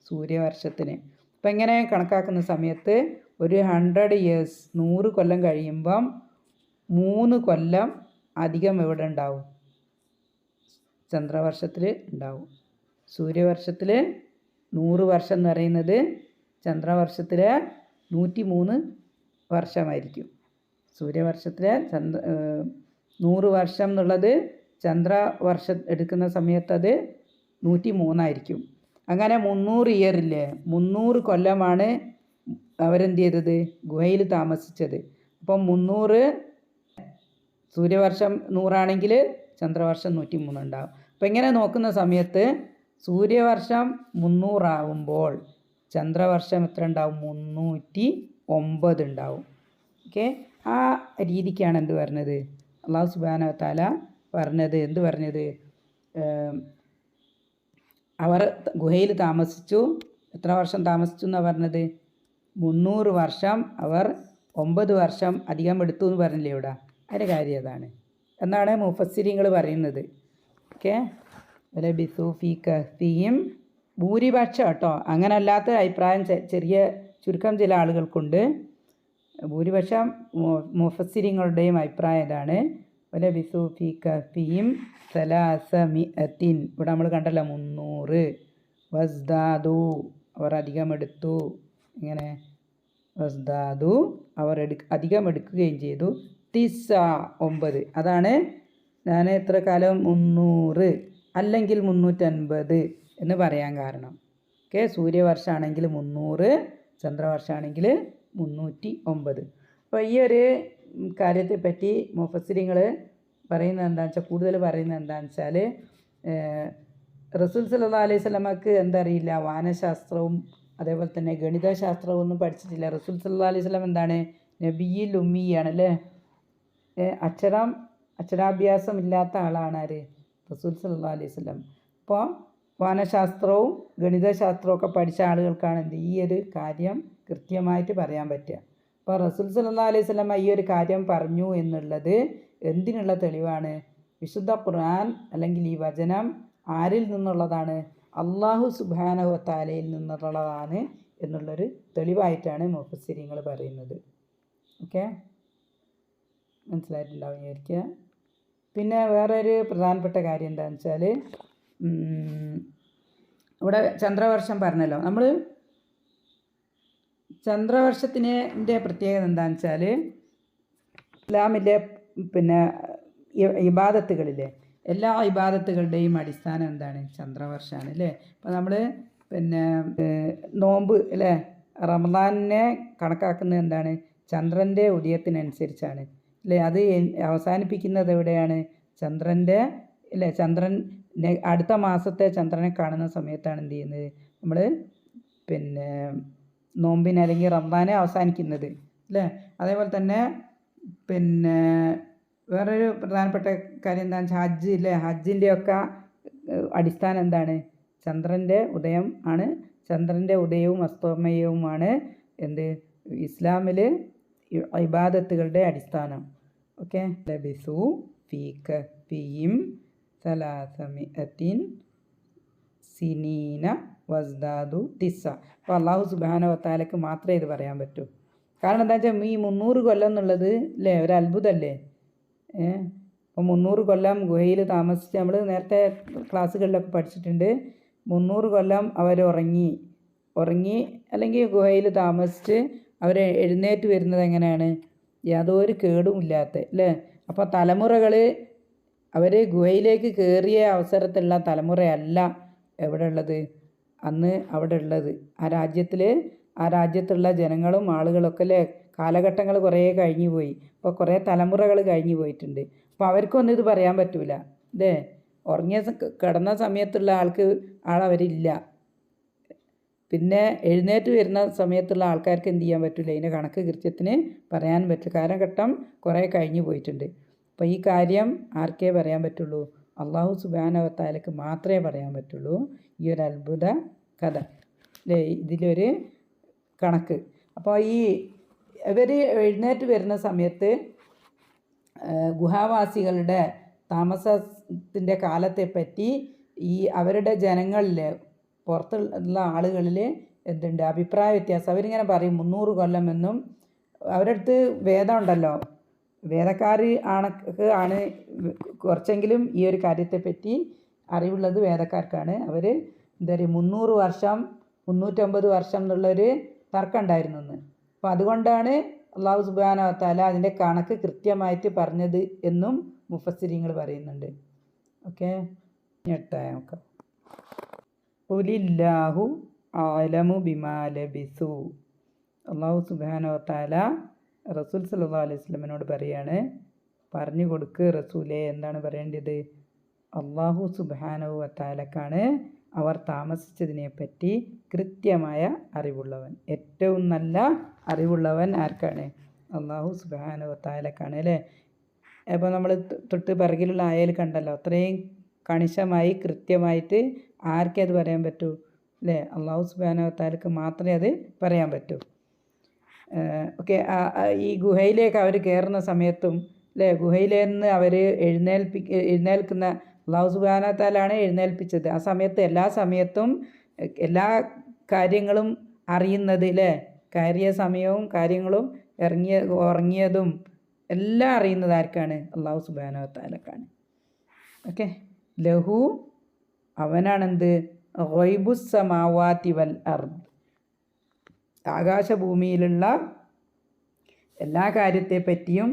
സൂര്യവർഷത്തിന്. അപ്പം ഇങ്ങനെ കണക്കാക്കുന്ന സമയത്ത് ഒരു 100 years 100 കൊല്ലം കഴിയുമ്പം 3 കൊല്ലം അധികം എവിടെ ഉണ്ടാവും? ചന്ദ്രവർഷത്തിൽ ഉണ്ടാവും. സൂര്യവർഷത്തിൽ 100 വർഷം എന്ന് പറയുന്നത് ചന്ദ്രവർഷത്തിൽ 103 വർഷമായിരിക്കും. സൂര്യവർഷത്തിൽ 100 വർഷം എന്നുള്ളത് ചന്ദ്രവർഷം എടുക്കുന്ന സമയത്ത് അത് 103 ആയിരിക്കും. അങ്ങനെ 300 ഇയറില്ലേ, 300 കൊല്ലമാണ് അവരെന്ത് ചെയ്തത്? ഗുഹയിൽ താമസിച്ചത്. അപ്പം 300 സൂര്യവർഷം 100 ആണെങ്കിൽ ചന്ദ്രവർഷം 103 ഉണ്ടാവും. അപ്പം ഇങ്ങനെ നോക്കുന്ന സമയത്ത് സൂര്യവർഷം 300 ആവുമ്പോൾ ചന്ദ്രവർഷം എത്ര ഉണ്ടാവും? 309 ഉണ്ടാവും. ഓക്കെ. ആ രീതിക്കാണ് എന്ത് പറഞ്ഞത്? അല്ലാഹു സുബ്ഹാനഹു വ തആല പറഞ്ഞത്. എന്ത് പറഞ്ഞത്? അവർ ഗുഹയിൽ താമസിച്ചു. എത്ര വർഷം താമസിച്ചു എന്നാണ് പറഞ്ഞത്? 300 വർഷം. അവർ 9 വർഷം അധികം എടുത്തു എന്ന് പറഞ്ഞില്ലേ ഇവിടെ. അതിൻ്റെ കാര്യം അതാണ് എന്നാണ് മുഫസ്സിരിങ്ങൾ പറയുന്നത്. ഓക്കെ. ലബിസു ഫീ കഹ്ഫിഹിം ഭൂരിപക്ഷം കേട്ടോ, അങ്ങനെ അല്ലാത്ത അഭിപ്രായം ചുരുക്കം ചില ആളുകൾക്കുണ്ട്. ഭൂരിപക്ഷം മുഫസ്സിരിങ്ങളുടെയും അഭിപ്രായം ഇതാണ്. ലബിസു ഫീ കഹ്ഫിഹിം സലാസമിഅത്തിൻ. ഇവിടെ നമ്മൾ കണ്ടല്ലോ 300. വസ്ദാദു അവർ അധികം എടുത്തു. ഇങ്ങനെ വസ്ദാദു അവർ അധികം എടുക്കുകയും ചെയ്തു. തിസ്സ 9. അതാണ് ഞാൻ എത്ര കാലം 300 അല്ലെങ്കിൽ 350 എന്ന് പറയാൻ കാരണം. ഓക്കെ. സൂര്യവർഷമാണെങ്കിൽ 300, ചന്ദ്രവർഷമാണെങ്കിൽ 309. അപ്പോൾ ഈ ഒരു കാര്യത്തെപ്പറ്റി മുഫസ്സിരിങ്ങൾ പറയുന്നത് എന്താണെന്ന് വെച്ചാൽ, കൂടുതൽ പറയുന്നത് എന്താണെന്ന് വെച്ചാൽ, റസൂൽ സല്ലല്ലാഹു അലൈഹി വസല്ലമക്ക് എന്തറിയില്ല? വാനശാസ്ത്രവും അതേപോലെ തന്നെ ഗണിതശാസ്ത്രവും ഒന്നും പഠിച്ചിട്ടില്ല. റസൂൽ സല്ലല്ലാഹു അലൈഹി വസല്ലം എന്താണ്? നബിയിൽ ഉമ്മിയാണ് അല്ലേ. അക്ഷരാഭ്യാസം ഇല്ലാത്ത ആളാണ് ആര്? റസൂൽ സല്ലല്ലാഹു അലൈഹി വസല്ലം. അപ്പോൾ വാനശാസ്ത്രവും ഗണിതശാസ്ത്രവും ഒക്കെ പഠിച്ച ആളുകൾക്കാണ് ഈ ഒരു കാര്യം കൃത്യമായിട്ട് പറയാൻ പറ്റുക. അപ്പോൾ റസൂൽ സല്ലല്ലാഹു അലൈഹി വസല്ലം ഈ ഒരു കാര്യം പറഞ്ഞു എന്നുള്ളത് എന്തിനുള്ള തെളിവാണ്? വിശുദ്ധ ഖുർആൻ അല്ലെങ്കിൽ ഈ വചനം ആരിൽ നിന്നുള്ളതാണ്? അല്ലാഹു സുബ്ഹാനഹു വ തആലയിൽ നിന്നുള്ളതാണ് എന്നുള്ളൊരു തെളിവായിട്ടാണ് മുഫസ്സിരിങ്ങൾ പറയുന്നത്. ഓക്കെ. മനസ്സിലായിട്ടുണ്ടാവും വിചാരിക്കുക. പിന്നെ വേറൊരു പ്രധാനപ്പെട്ട കാര്യം എന്താണെന്ന് വെച്ചാൽ, ഇവിടെ ചന്ദ്രവർഷം പറഞ്ഞല്ലോ. നമ്മൾ ചന്ദ്രവർഷത്തിൻ്റെ പ്രത്യേകത എന്താണെന്ന് വെച്ചാൽ, ഇസ്ലാമിലെ പിന്നെ ഇബാദത്തുകളിലെ എല്ലാ ഇബാദത്തുകളുടെയും അടിസ്ഥാനം എന്താണ്? ചന്ദ്രവർഷമാണ് അല്ലേ. അപ്പോൾ നമ്മൾ പിന്നെ നോമ്പ് അല്ലേ, റമദാനിനെ കണക്കാക്കുന്നത് എന്താണ്? ചന്ദ്രൻ്റെ ഉദയത്തിനനുസരിച്ചാണ് അല്ലേ. അത് അവസാനിപ്പിക്കുന്നത് എവിടെയാണ്? ചന്ദ്രൻ്റെ അല്ലേ, ചന്ദ്രൻ അടുത്ത മാസത്തെ ചന്ദ്രനെ കാണുന്ന സമയത്താണ് എന്ത് ചെയ്യുന്നത്, നമ്മൾ പിന്നെ നോമ്പിന് അല്ലെങ്കിൽ റംദാനെ അവസാനിക്കുന്നത് അല്ലേ. അതേപോലെ തന്നെ പിന്നെ വേറൊരു പ്രധാനപ്പെട്ട കാര്യം എന്താണെന്ന് വെച്ചാൽ ഹജ്ജ് അല്ലേ. ഹജ്ജിൻ്റെയൊക്കെ അടിസ്ഥാനം എന്താണ്? ചന്ദ്രൻ്റെ ഉദയം ആണ്. ചന്ദ്രൻ്റെ ഉദയവും അസ്തമയവുമാണ് എന്ത് ഇസ്ലാമിൽ ഇബാദത്തുകളുടെ അടിസ്ഥാനം. ഓക്കെ. ലബിസു ഫീ കഹ്ഫിഹിം സലാസമിഅത്തിൻ സിനീന വസ്ദാദു തിസ്സ. അപ്പോൾ അള്ളാഹു സുബ്ഹാനഹു വതആലക്ക് മാത്രമേ ഇത് പറയാൻ പറ്റൂ. കാരണം എന്താ വെച്ചാൽ ഈ 300 കൊല്ലം എന്നുള്ളത് അല്ലേ ഒരു അത്ഭുതമല്ലേ. അപ്പോൾ 300 കൊല്ലം ഗുഹയിൽ താമസിച്ച് നമ്മൾ നേരത്തെ ക്ലാസ്സുകളിലൊക്കെ പഠിച്ചിട്ടുണ്ട്. 300 കൊല്ലം അവർ ഉറങ്ങി അല്ലെങ്കിൽ ഗുഹയിൽ താമസിച്ച് അവർ എഴുന്നേറ്റ് വരുന്നത് എങ്ങനെയാണ്? യാതൊരു കേടുമില്ലാത്ത അല്ലേ. അപ്പോൾ തലമുറകൾ അവർ ഗുഹയിലേക്ക് കയറിയ അവസരത്തിലുള്ള തലമുറയല്ല എവിടെ ഉള്ളത് അന്ന് അവിടെ ഉള്ളത്. ആ രാജ്യത്തുള്ള ജനങ്ങളും ആളുകളൊക്കെ അല്ലേ കാലഘട്ടങ്ങൾ കുറേ കഴിഞ്ഞു പോയി. അപ്പോൾ കുറേ തലമുറകൾ കഴിഞ്ഞു പോയിട്ടുണ്ട്. അപ്പോൾ അവർക്കൊന്നും ഇത് പറയാൻ പറ്റൂല അല്ലേ. കിടന്ന സമയത്തുള്ള ആളവരില്ല. പിന്നെ എഴുന്നേറ്റ് വരുന്ന സമയത്തുള്ള ആൾക്കാർക്ക് എന്ത് ചെയ്യാൻ പറ്റില്ല, ഇതിൻ്റെ കണക്ക് കൃത്യത്തിന് പറയാൻ പറ്റില്ല. കാലഘട്ടം കുറേ കഴിഞ്ഞു പോയിട്ടുണ്ട്. അപ്പോൾ ഈ കാര്യം ആർക്കേ പറയാൻ പറ്റുള്ളൂ? അള്ളാഹു സുബ്ഹാനഹു വതആലക്ക് മാത്രമേ പറയാൻ പറ്റുള്ളൂ. ഈ ഒരു അത്ഭുത കഥ അല്ലേ, ഇതിലൊരു കണക്ക്. അപ്പോൾ ഇവർ എഴുന്നേറ്റ് വരുന്ന സമയത്ത് ഗുഹാവാസികളുടെ താമസത്തിൻ്റെ കാലത്തെപ്പറ്റി അവരുടെ ജനങ്ങളിൽ പുറത്തുള്ള ആളുകളിൽ എന്തുണ്ട് അഭിപ്രായ വ്യത്യാസം. അവരിങ്ങനെ പറയും 300 കൊല്ലം എന്നും. അവരുടെ അടുത്ത് വേദം ഉണ്ടല്ലോ, വേദക്കാർ ആണ് കുറച്ചെങ്കിലും ഈ ഒരു കാര്യത്തെപ്പറ്റി അറിവുള്ളത് വേദക്കാർക്കാണ്. അവർ എന്താ പറയുക 300 വർഷം 350 വർഷം എന്നുള്ളൊരു തർക്കം ഉണ്ടായിരുന്നു എന്ന്. അപ്പോൾ അതുകൊണ്ടാണ് അള്ളാഹു സുബ്ഹാനഹു വതആല അതിൻ്റെ കണക്ക് കൃത്യമായിട്ട് പറഞ്ഞത് എന്നും മുഫസ്സിരീങ്ങൾ പറയുന്നുണ്ട്. ഓക്കെ, ഞെട്ടായ നോക്കാം. ഖുലില്ലാഹു അഅലമു ബിമാ ലബിസു. അള്ളാഹു സുബ്ഹാനഹു വതആല റസൂൽ സല്ലല്ലാഹു അലൈഹി വസല്ലമയോട് പറയാണ്, പറഞ്ഞു കൊടുക്ക് റസൂലേ, എന്താണ് പറയേണ്ടത്? അള്ളാഹു സുബ്ഹാനഹു വതആലക്കാണ് അവർ താമസിച്ചതിനെപ്പറ്റി കൃത്യമായ അറിവുള്ളവൻ. ഏറ്റവും നല്ല അറിവുള്ളവൻ ആർക്കാണ്? അള്ളാഹു സുബ്ഹാനഹു വതആലക്കാണ് അല്ലേ. അപ്പോൾ നമ്മൾ തൊട്ട് പിറകിലുള്ള ആയയിൽ കണ്ടല്ലോ, അത്രയും കണിശമായി കൃത്യമായിട്ട് ആർക്കേ അത് പറയാൻ പറ്റൂ അല്ലേ? അള്ളാഹു സുബ്ഹാനഹു വതആലക്ക് മാത്രമേ അത് പറയാൻ പറ്റൂ. ഓക്കെ. ഈ ഗുഹയിലേക്ക് അവർ കയറുന്ന സമയത്തും അല്ലേ, ഗുഹയിലേന്ന് അവർ എഴുന്നേൽക്കുന്ന അള്ളാഹു സുബ്ഹാനഹു വതആലയാണ് എഴുന്നേൽപ്പിച്ചത്. ആ സമയത്ത് എല്ലാ സമയത്തും എല്ലാ കാര്യങ്ങളും അറിയുന്നത് അല്ലേ, കയറിയ സമയവും കാര്യങ്ങളും ഉറങ്ങിയതും എല്ലാം അറിയുന്നത് ആർക്കാണ്? അള്ളാഹു സുബ്ഹാനഹു വതആലക്കാണ്. ഓക്കെ. ലഹു അവനാണെന്ത്? ഗൈബുസ് സമാവാതി വൽ അർദ്, ആകാശഭൂമിയിലുള്ള എല്ലാ കാര്യത്തെപ്പറ്റിയും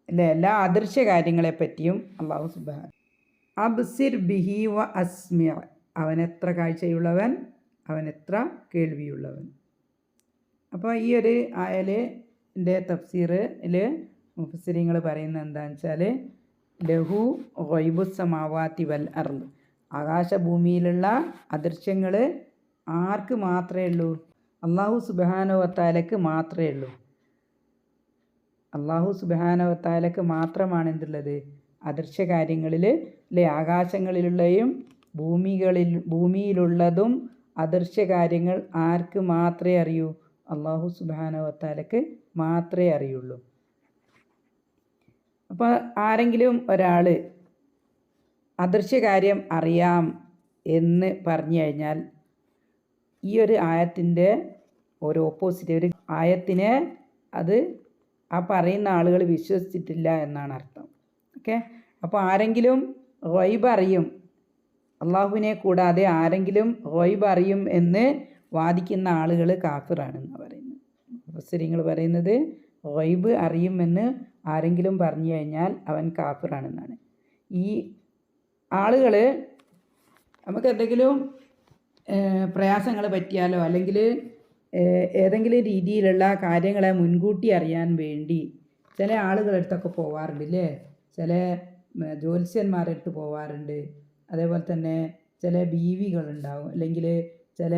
അല്ലേ, എല്ലാ അദൃശ്യ കാര്യങ്ങളെപ്പറ്റിയും അള്ളാഹു സുബ്ഹാനഹു. അബ്സിർ ബിഹി വ അസ്മിഅ, അവനെത്ര കാഴ്ചയുള്ളവൻ, അവനെത്ര കേൾവിയുള്ളവൻ. അപ്പോൾ ഈ ഒരു ആയലിൻ്റെ തഫ്സീറിൽ മുഫസ്സിരീങ്ങൾ പറയുന്നത് എന്താണെന്ന് വെച്ചാൽ, ലഹു ഗൈബുസ് സമാവാതി വൽ അർദ്, ആകാശഭൂമിയിലുള്ള അദൃശ്യങ്ങൾ ആർക്ക് മാത്രമേ ഉള്ളൂ? അള്ളാഹു സുബ്ഹാനഹു വതആലക്ക് മാത്രമേ ഉള്ളൂ. അള്ളാഹു സുബ്ഹാനഹു വതആലക്ക് മാത്രമാണ് എന്തുള്ളത്? അദൃശ്യ കാര്യങ്ങളിൽ അല്ലെ, ആകാശങ്ങളിലുള്ളയും ഭൂമിയിലുള്ളതും അദൃശ്യ കാര്യങ്ങൾ ആർക്ക് മാത്രമേ അറിയൂ? അള്ളാഹു സുബ്ഹാനഹു വതആലക്ക് മാത്രമേ അറിയുള്ളൂ. അപ്പോൾ ആരെങ്കിലും ഒരാൾ അദൃശ്യ കാര്യം അറിയാം എന്ന് പറഞ്ഞു കഴിഞ്ഞാൽ ഈ ഒരു ആയത്തിൻ്റെ ഒരു ഓപ്പോസിറ്റ്, ഒരു ആയത്തിനെ അത് ആ പറയുന്ന ആളുകൾ വിശ്വസിച്ചിട്ടില്ല എന്നാണ് അർത്ഥം. ഓക്കെ. അപ്പോൾ ആരെങ്കിലും ഗൈബ് അറിയും, അള്ളാഹുവിനെ കൂടാതെ ആരെങ്കിലും ഗൈബ് അറിയും എന്ന് വാദിക്കുന്ന ആളുകൾ കാഫിറാണെന്ന് പറയുന്നത്. മുഫസ്സിരീങ്ങൾ പറയുന്നത് ഗൈബ് അറിയുമെന്ന് ആരെങ്കിലും പറഞ്ഞു കഴിഞ്ഞാൽ അവൻ കാഫിറാണെന്നാണ്. ഈ ആളുകൾ നമുക്ക് എന്തെങ്കിലും പ്രയാസങ്ങൾ പറ്റിയാലോ അല്ലെങ്കിൽ ഏതെങ്കിലും രീതിയിലുള്ള കാര്യങ്ങളെ മുൻകൂട്ടി അറിയാൻ വേണ്ടി ചില ആളുകളടുത്തൊക്കെ പോവാറുണ്ട് അല്ലേ, ചില ജ്യോത്സ്യന്മാരുടെ അടുത്ത് പോവാറുണ്ട്. അതേപോലെ തന്നെ ചില ബീവികളുണ്ടാവും, അല്ലെങ്കിൽ ചില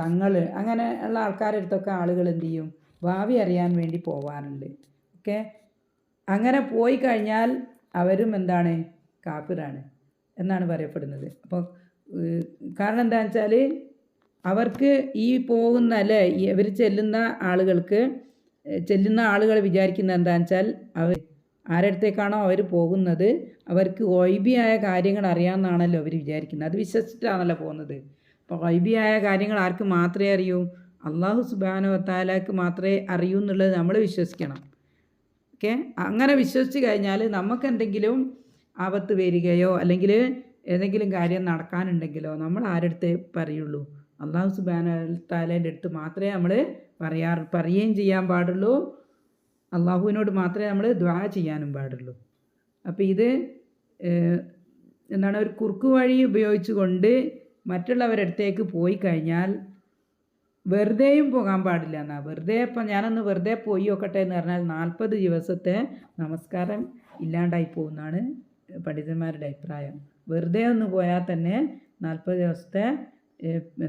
തങ്ങൾ, അങ്ങനെ ഉള്ള ആൾക്കാരുടെ അടുത്തൊക്കെ ആളുകൾ എന്ത് ചെയ്യും, ഭാവി അറിയാൻ വേണ്ടി പോവാറുണ്ട്. ഓക്കെ, അങ്ങനെ പോയി കഴിഞ്ഞാൽ അവരും എന്താണ്, കാഫിറാണ് എന്നാണ് പറയപ്പെടുന്നത്. അപ്പോൾ കാരണം എന്താണെന്ന് വെച്ചാൽ അവർക്ക് ഈ പോകുന്ന അല്ലേ, ഇവർ ചെല്ലുന്ന ആളുകൾ വിചാരിക്കുന്നത് എന്താണെന്ന് വെച്ചാൽ അവർ ആരടുത്തേക്കാണോ അവർ പോകുന്നത് അവർക്ക് ഗൈബിയായ കാര്യങ്ങൾ അറിയാമെന്നാണല്ലോ അവർ വിചാരിക്കുന്നത്. അത് വിശ്വസിച്ചിട്ടാണല്ലോ പോകുന്നത്. അപ്പോൾ ഗൈബിയായ കാര്യങ്ങൾ ആർക്ക് മാത്രമേ അറിയൂ, അള്ളാഹു സുബ്ഹാനഹു വ തആലക്ക് മാത്രമേ അറിയൂ എന്നുള്ളത് നമ്മൾ വിശ്വസിക്കണം. ഓക്കെ, അങ്ങനെ വിശ്വസിച്ച് കഴിഞ്ഞാൽ നമുക്ക് എന്തെങ്കിലും ആപത്ത് വരികയോ അല്ലെങ്കിൽ ഏതെങ്കിലും കാര്യം നടക്കാനുണ്ടെങ്കിലോ നമ്മൾ ആരടുത്തേ പറയുള്ളൂ, അള്ളാഹു സുബ്ഹാനഹു വ തആലേൻ്റെ അടുത്ത് മാത്രമേ നമ്മൾ പറയുകയും ചെയ്യാൻ പാടുള്ളൂ. അള്ളാഹുവിനോട് മാത്രമേ നമ്മൾ ദുആ ചെയ്യാനും പാടുള്ളൂ. അപ്പോൾ ഇത് എന്താണ്, ഒരു കുറുക്കു വഴി ഉപയോഗിച്ചുകൊണ്ട് മറ്റുള്ളവരുടെ അടുത്തേക്ക് പോയി കഴിഞ്ഞാൽ വെറുതെയും പോകാൻ പാടില്ല എന്നാണ്. വെറുതെ ഇപ്പം ഞാനൊന്ന് വെറുതെ പോയി നോക്കട്ടെ എന്ന് പറഞ്ഞാൽ 40 ദിവസത്തെ നമസ്കാരം ഇല്ലാണ്ടായി പോകുന്നതാണ് പണ്ഡിതന്മാരുടെ അഭിപ്രായം. വെറുതെ ഒന്ന് പോയാൽ തന്നെ 40 ദിവസത്തെ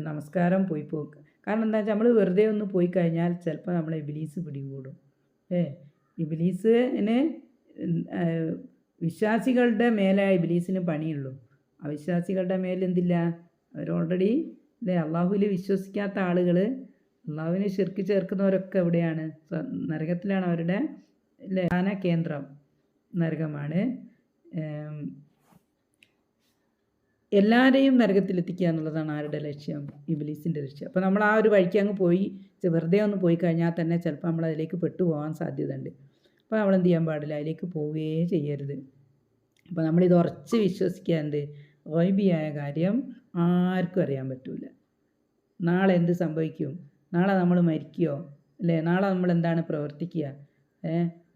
നമസ്കാരം പോയി പോകും. കാരണം എന്താ വെച്ചാൽ നമ്മൾ വെറുതെ ഒന്ന് പോയി കഴിഞ്ഞാൽ ചിലപ്പോൾ നമ്മളെ ഇബ്ലീസ് പിടികൂടും. ഇബ്ലീസിന് വിശ്വാസികളുടെ മേലെ ഇബ്ലീസിന് പണിയുള്ളൂ. അവിശ്വാസികളുടെ മേലെന്തില്ല, അവർ ഓൾറെഡി അല്ലേ, അള്ളാഹുവിൽ വിശ്വസിക്കാത്ത ആളുകൾ, അള്ളാഹുവിനെ ശിർക്ക് ചേർക്കുന്നവരൊക്കെ എവിടെയാണ്, നരകത്തിലാണ്. അവരുടെ പ്രധാന കേന്ദ്രം നരകമാണ്. എല്ലാവരെയും നരകത്തിലെത്തിക്കുക എന്നുള്ളതാണ് ആരുടെ ലക്ഷ്യം, ഇബ്ലീസിൻ്റെ ലക്ഷ്യം. അപ്പോൾ നമ്മൾ ആ ഒരു വഴിക്ക് അങ്ങ് പോയി വെറുതെ ഒന്ന് പോയി കഴിഞ്ഞാൽ തന്നെ ചിലപ്പോൾ നമ്മൾ അതിലേക്ക് പെട്ടുപോകാൻ സാധ്യതയുണ്ട്. അപ്പോൾ നമ്മളെന്ത് ചെയ്യാൻ പാടില്ല, അതിലേക്ക് പോവുകയേ ചെയ്യരുത്. അപ്പോൾ നമ്മളിത് ഉറച്ച് വിശ്വസിക്കുക, എന്ത് ഗൈബിയായ കാര്യം ആർക്കും അറിയാൻ പറ്റില്ല. നാളെ എന്ത് സംഭവിക്കും, നാളെ നമ്മൾ മരിക്കുകയോ അല്ലേ, നാളെ നമ്മൾ എന്താണ് പ്രവർത്തിക്കുക,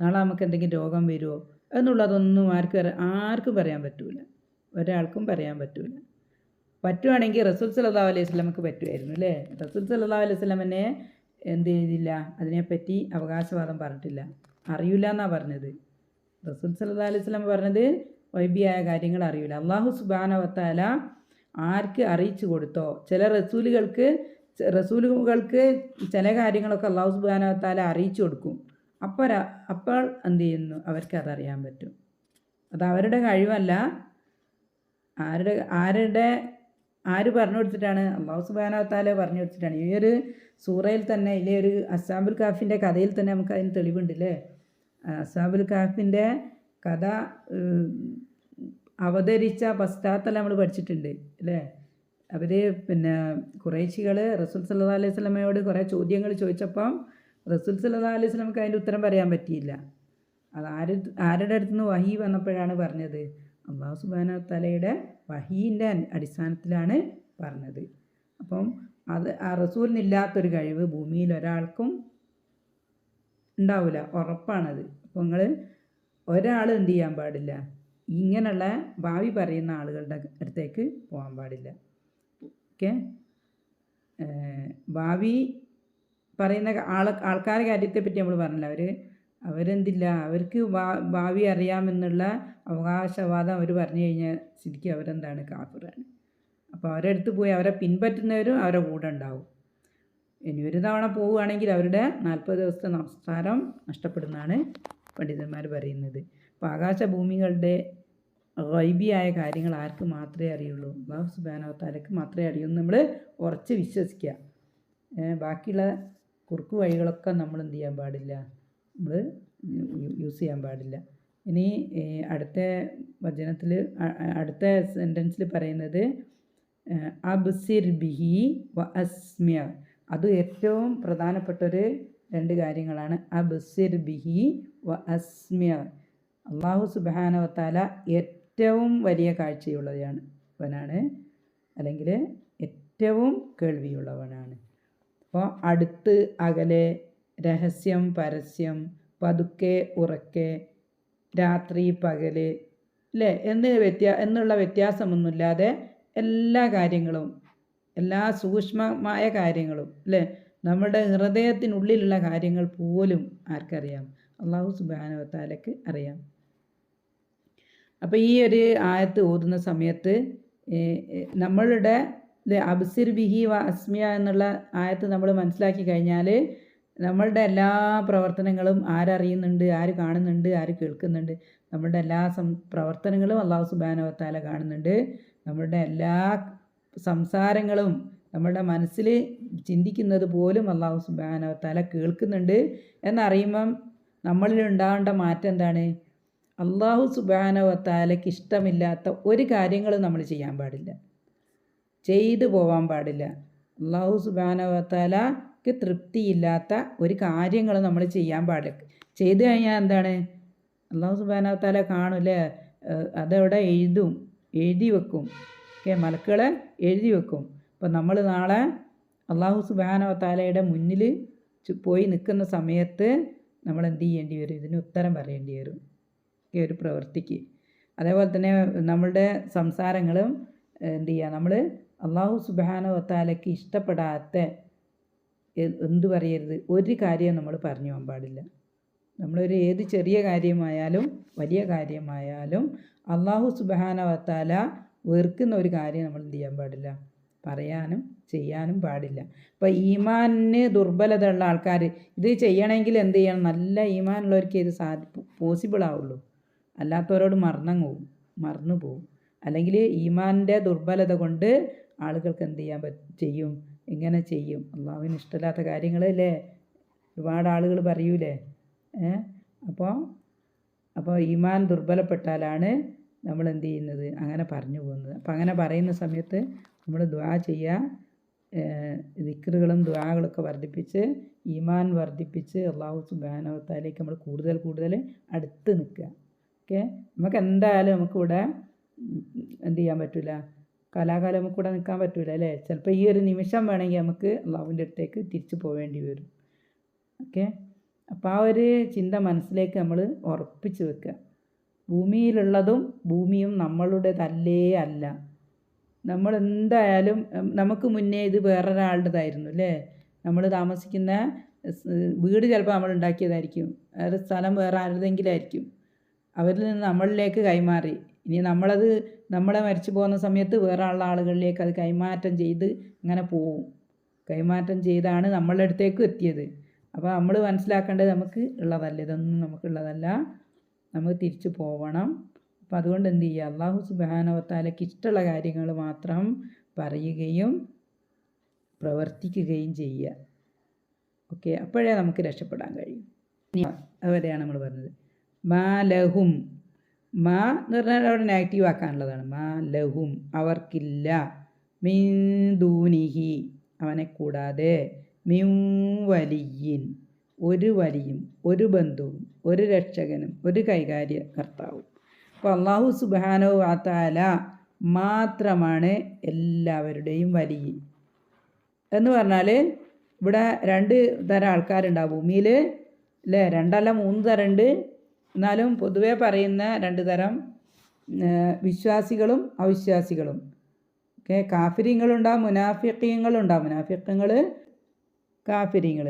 നാളെ നമുക്ക് എന്തെങ്കിലും രോഗം വരുമോ എന്നുള്ളതൊന്നും ആർക്കും പറയാൻ പറ്റില്ല, ഒരാൾക്കും പറയാൻ പറ്റില്ല. പറ്റുവാണെങ്കിൽ റസൂൽ സല്ലല്ലാഹു അലൈഹി വസല്ലമക്ക് പറ്റുമായിരുന്നു അല്ലേ. റസൂൽ സല്ലല്ലാഹു അലൈഹി വസല്ലമനെ എന്ത് ചെയ്തില്ല, അതിനെപ്പറ്റി അവകാശവാദം പറഞ്ഞിട്ടില്ല, അറിയില്ല എന്നാണ് പറഞ്ഞത്. റസൂൽ സല്ലല്ലാഹു അലൈഹി വസല്ലം പറഞ്ഞത് ഗൈബിയായ കാര്യങ്ങൾ അറിയില്ല. അള്ളാഹു സുബ്ഹാനഹു വ തആല ആർക്ക് അറിയിച്ചു കൊടുത്തോ, ചില റസൂലുകൾക്ക് ചില കാര്യങ്ങളൊക്കെ അള്ളാഹു സുബ്ഹാനഹു വ തആല അറിയിച്ചു കൊടുക്കും. അപ്പോൾ എന്ത് ചെയ്യുന്നു, അവർക്ക് അതറിയാൻ പറ്റും. അത് അവരുടെ കഴിവല്ല, ആര് പറഞ്ഞു കൊടുത്തിട്ടാണ്, അള്ളാഹു സുബ്ഹാനഹു വ തആല പറഞ്ഞു കൊടുത്തിട്ടാണ്. ഈ ഒരു സൂറയിൽ തന്നെ, ഇല്ലേ, ഒരു അസ്ഹാബുൽ കഹ്ഫിൻ്റെ കഥയിൽ തന്നെ നമുക്ക് അതിന് തെളിവുണ്ടല്ലേ. അസ്ഹാബുൽ കഹ്ഫിൻ്റെ കഥ അവതരിച്ച പശ്ചാത്തലം നമ്മൾ പഠിച്ചിട്ടുണ്ട് അല്ലേ. അവർ ഖുറൈശികൾ റസൂൽ സല്ലല്ലാഹു അലൈഹി വസല്ലമയോട് കുറേ ചോദ്യങ്ങൾ ചോദിച്ചപ്പം റസൂൽ സല്ലല്ലാഹു അലൈഹി വസല്ലമക്ക് അതിൻ്റെ ഉത്തരം പറയാൻ പറ്റിയില്ല. അത് ആരുടെ അടുത്തുനിന്ന് വഹി വന്നപ്പോഴാണ് പറഞ്ഞത്, അള്ളാഹു സുബ്ഹാനഹു വ തആലയുടെ വഹീൻ്റെ അടിസ്ഥാനത്തിലാണ് പറഞ്ഞത്. അപ്പം അത് ആ റസൂലിനില്ലാത്തൊരു കഴിവ് ഭൂമിയിൽ ഒരാൾക്കും ഉണ്ടാവില്ല, ഉറപ്പാണത്. അപ്പോൾ നിങ്ങൾ ഒരാൾ എന്ത് ചെയ്യാൻ പാടില്ല, ഇങ്ങനെയുള്ള ഭാവി പറയുന്ന ആളുകളുടെ അടുത്തേക്ക് പോകാൻ പാടില്ല. ഓക്കെ, ഭാവി പറയുന്ന ആൾക്കാരുടെ കാര്യത്തെപ്പറ്റി നമ്മൾ പറഞ്ഞില്ല. അവരെന്തില്ല, അവർക്ക് ഭാവി അറിയാമെന്നുള്ള അവകാശവാദം അവർ പറഞ്ഞു കഴിഞ്ഞാൽ ശരിക്കും അവരെന്താണ്, കാഫിറാണ്. അപ്പോൾ അവരുടെ അടുത്ത് പോയി അവരെ പിൻപറ്റുന്നവരും അവരുടെ കൂടെ ഉണ്ടാവും. ഇനി ഒരു തവണ പോവുകയാണെങ്കിൽ അവരുടെ 40 ദിവസത്തെ നമസ്കാരം നഷ്ടപ്പെടുന്നതാണ് പണ്ഡിതന്മാർ പറയുന്നത്. അപ്പോൾ ആകാശഭൂമികളുടെ ഗൈബിയായ കാര്യങ്ങൾ ആർക്ക് മാത്രമേ അറിയുള്ളൂ, അല്ലാഹു സുബ്ഹാനഹു വ തആലക്ക് മാത്രമേ അറിയൂ. നമ്മൾ ഉറച്ച് വിശ്വസിക്കുക. ബാക്കിയുള്ള കുറുക്കു വഴികളൊക്കെ നമ്മൾ എന്ത് ചെയ്യാൻ പാടില്ല, നമ്മൾ യൂസ് ചെയ്യാൻ പാടില്ല. ഇനി അടുത്ത വചനത്തിൽ, അടുത്ത സെൻറ്റൻസിൽ പറയുന്നത് അബ്സിർ ബിഹി വ അസ്മിഅ. അത് ഏറ്റവും പ്രധാനപ്പെട്ടൊരു 2 കാര്യങ്ങളാണ്. അബ്സിർ ബിഹി വ അസ്മിഅ. അല്ലാഹു സുബ്ഹാനഹു വ തആല ഏറ്റവും വലിയ കാഴ്ചയുള്ളവനാണ്, അല്ലെങ്കിൽ ഏറ്റവും കേൾവിയുള്ളവനാണ്. അപ്പോൾ അടുത്ത് അകലെ, രഹസ്യം പരസ്യം, പതുക്കെ ഉറക്കെ, രാത്രി പകൽ അല്ലേ എന്നുള്ള വ്യത്യാസമൊന്നുമില്ലാതെ എല്ലാ കാര്യങ്ങളും, എല്ലാ സൂക്ഷ്മമായ കാര്യങ്ങളും അല്ലേ, നമ്മുടെ ഹൃദയത്തിനുള്ളിലുള്ള കാര്യങ്ങൾ പോലും ആർക്കറിയാം? അള്ളാഹു സുബ്ഹാനഹു വ തആലയ്ക്ക് അറിയാം. അപ്പോൾ ഈ ഒരു ആയത്ത് ഓതുന്ന സമയത്ത് നമ്മളുടെ അബ്സിർ ബിഹി വ അസ്മിയ എന്നുള്ള ആയത്ത് നമ്മൾ മനസ്സിലാക്കി കഴിഞ്ഞാൽ നമ്മളുടെ എല്ലാ പ്രവർത്തനങ്ങളും ആരറിയുന്നുണ്ട്, ആര് കാണുന്നുണ്ട്, ആര് കേൾക്കുന്നുണ്ട്? നമ്മളുടെ എല്ലാ പ്രവർത്തനങ്ങളും അള്ളാഹു സുബ്ഹാനഹു വ തആല കാണുന്നുണ്ട്. നമ്മളുടെ എല്ലാ സംസാരങ്ങളും നമ്മളുടെ മനസ്സിൽ ചിന്തിക്കുന്നത് പോലും അള്ളാഹു സുബ്ഹാനഹു വ തആല കേൾക്കുന്നുണ്ട് എന്നറിയുമ്പം നമ്മളിൽ ഉണ്ടാകേണ്ട മാറ്റം എന്താണ്? അള്ളാഹു സുബ്ഹാനഹു വ തആലയ്ക്ക് ഇഷ്ടമില്ലാത്ത ഒരു കാര്യങ്ങളും നമ്മൾ ചെയ്യാൻ പാടില്ല, ചെയ്തു പോവാൻ പാടില്ല. അള്ളാഹു സുബ്ഹാനഹു വ തആലയ്ക്ക് തൃപ്തിയില്ലാത്ത ഒരു കാര്യങ്ങളും നമ്മൾ ചെയ്യാൻ പാടില്ല. ചെയ്തു കഴിഞ്ഞാൽ എന്താണ്? അള്ളാഹു സുബ്ഹാനഹു വ തആല കാണൂല്ലേ, അതവിടെ എഴുതി വെക്കും. മലക്കുകളെ എഴുതി വെക്കും. അപ്പോൾ നമ്മൾ നാളെ അള്ളാഹു സുബ്ഹാനഹു വ തആലയുടെ മുന്നിൽ പോയി നിൽക്കുന്ന സമയത്ത് നമ്മൾ എന്ത് ചെയ്യേണ്ടി വരും? ഇതിന് ഉത്തരം പറയേണ്ടി വരും ഈ ഒരു പ്രവൃത്തിക്ക്. അതേപോലെ തന്നെ നമ്മളുടെ സംസാരങ്ങളും എന്ത് ചെയ്യുക? നമ്മൾ അള്ളാഹു സുബ്ഹാനഹു വ തആലയ്ക്ക് ഇഷ്ടപ്പെടാത്ത എന്തു പറയരുത്? ഒരു കാര്യം നമ്മൾ പറഞ്ഞു പോകാൻ പാടില്ല. നമ്മളൊരു ഏത് ചെറിയ കാര്യമായാലും വലിയ കാര്യമായാലും അള്ളാഹു സുബ്ഹാനഹു വ തആല വെറുക്കുന്ന ഒരു കാര്യം നമ്മൾ എന്ത് ചെയ്യാൻ പാടില്ല? പറയാനും ചെയ്യാനും പാടില്ല. അപ്പോൾ ഈമാനിന് ദുർബലത ഉള്ള ആൾക്കാർ ഇത് ചെയ്യണമെങ്കിൽ എന്ത് ചെയ്യണം? നല്ല ഈമാനുള്ളവർക്ക് ഇത് പോസിബിൾ ആവുള്ളൂ. അല്ലാത്തവരോട് മറന്നു പോവും. അല്ലെങ്കിൽ ഈമാനിൻ്റെ ദുർബലത കൊണ്ട് ആളുകൾക്ക് എന്ത് ചെയ്യും? ഇങ്ങനെ ചെയ്യും. അള്ളാഹുവിന് ഇഷ്ടമില്ലാത്ത കാര്യങ്ങളല്ലേ ഒരുപാട് ആളുകൾ പറയൂലേ. അപ്പോൾ ഈമാൻ ദുർബലപ്പെട്ടാലാണ് നമ്മൾ എന്ത് ചെയ്യുന്നത്? അങ്ങനെ പറഞ്ഞു പോകുന്നത്. അപ്പോൾ അങ്ങനെ പറയുന്ന സമയത്ത് നമ്മൾ ദുആ ചെയ്യുക, ദിക്റുകളും ദുആകളൊക്കെ വർദ്ധിപ്പിച്ച് ഈമാൻ വർദ്ധിപ്പിച്ച് അള്ളാഹു സുബ്ഹാനഹു വ തആലയ്ക്ക് നമ്മൾ കൂടുതൽ അടുത്ത് നിൽക്കുക. നമുക്ക് എന്തായാലും നമുക്കിവിടെ എന്ത് ചെയ്യാൻ പറ്റില്ല? കാലാകാലം നമുക്കിവിടെ നിൽക്കാൻ പറ്റില്ല അല്ലേ? ചിലപ്പോൾ ഈ ഒരു നിമിഷം വേണമെങ്കിൽ നമുക്ക് അള്ളാഹുവിൻ്റെ അടുത്തേക്ക് തിരിച്ചു പോവേണ്ടി വരും. അപ്പോൾ ആ ഒരു ചിന്ത മനസ്സിലേക്ക് നമ്മൾ ഉറപ്പിച്ച് വെക്കുക. ഭൂമിയിലുള്ളതും ഭൂമിയും നമ്മളുടേതല്ലേ അല്ല. നമ്മൾ എന്തായാലും നമുക്ക് മുന്നേ ഇത് വേറൊരാളുടേതായിരുന്നു അല്ലേ? നമ്മൾ താമസിക്കുന്ന വീട് ചിലപ്പോൾ നമ്മൾ ഉണ്ടാക്കിയതായിരിക്കും, വേറെ സ്ഥലം വേറെ ആരുടെയെങ്കിലും ആയിരിക്കും. അവരിൽ നിന്ന് നമ്മളിലേക്ക് കൈമാറി. ഇനി നമ്മളെ മരിച്ചു പോകുന്ന സമയത്ത് വേറെ ആളുകളിലേക്ക് അത് കൈമാറ്റം ചെയ്ത് അങ്ങനെ പോവും. കൈമാറ്റം ചെയ്താണ് നമ്മളുടെ അടുത്തേക്ക് എത്തിയത്. അപ്പോൾ നമ്മൾ മനസ്സിലാക്കേണ്ടത് നമുക്ക് ഉള്ളതല്ല, ഇതൊന്നും നമുക്കുള്ളതല്ല, നമുക്ക് തിരിച്ചു പോവണം. അപ്പോൾ അതുകൊണ്ട് എന്ത് ചെയ്യുക? അള്ളാഹു സുബ്ഹാനഹു വ തആലയ്ക്ക് ഇഷ്ടമുള്ള കാര്യങ്ങൾ മാത്രം പറയുകയും പ്രവർത്തിക്കുകയും ചെയ്യുക. അപ്പോഴേ നമുക്ക് രക്ഷപ്പെടാൻ കഴിയും. അതുവരെയാണ് നമ്മൾ പറഞ്ഞത്. മാ ലഹും, മാ എന്ന് പറഞ്ഞാൽ അവിടെ നെഗറ്റീവ് ആക്കാനുള്ളതാണ്. മാ ലഹും അവർക്കില്ല, മിൻ ദൂനിഹി അവനെ കൂടാതെ, മിൻ വലിയിൻ ഒരു വലിയും ഒരു ബന്ധുവും ഒരു രക്ഷകനും ഒരു കൈകാര്യകർത്താവും. അപ്പോൾ അള്ളാഹു സുബ്ഹാനഹു വ തആല മാത്രമാണ് എല്ലാവരുടെയും വലിയ എന്ന് പറഞ്ഞാൽ ഇവിടെ 2 തരം ആൾക്കാരുണ്ടാവും ഭൂമിയിൽ അല്ലേ? 2 അല്ല 3 തരമുണ്ട്. എന്നാലും പൊതുവെ പറയുന്ന 2 തരം വിശ്വാസികളും അവിശ്വാസികളും. കാഫിര്യങ്ങളുണ്ടാവും, മുനാഫിഖീങ്ങളുണ്ടാവും. മുനാഫിഖീങ്ങൾ കാഫിര്യങ്ങൾ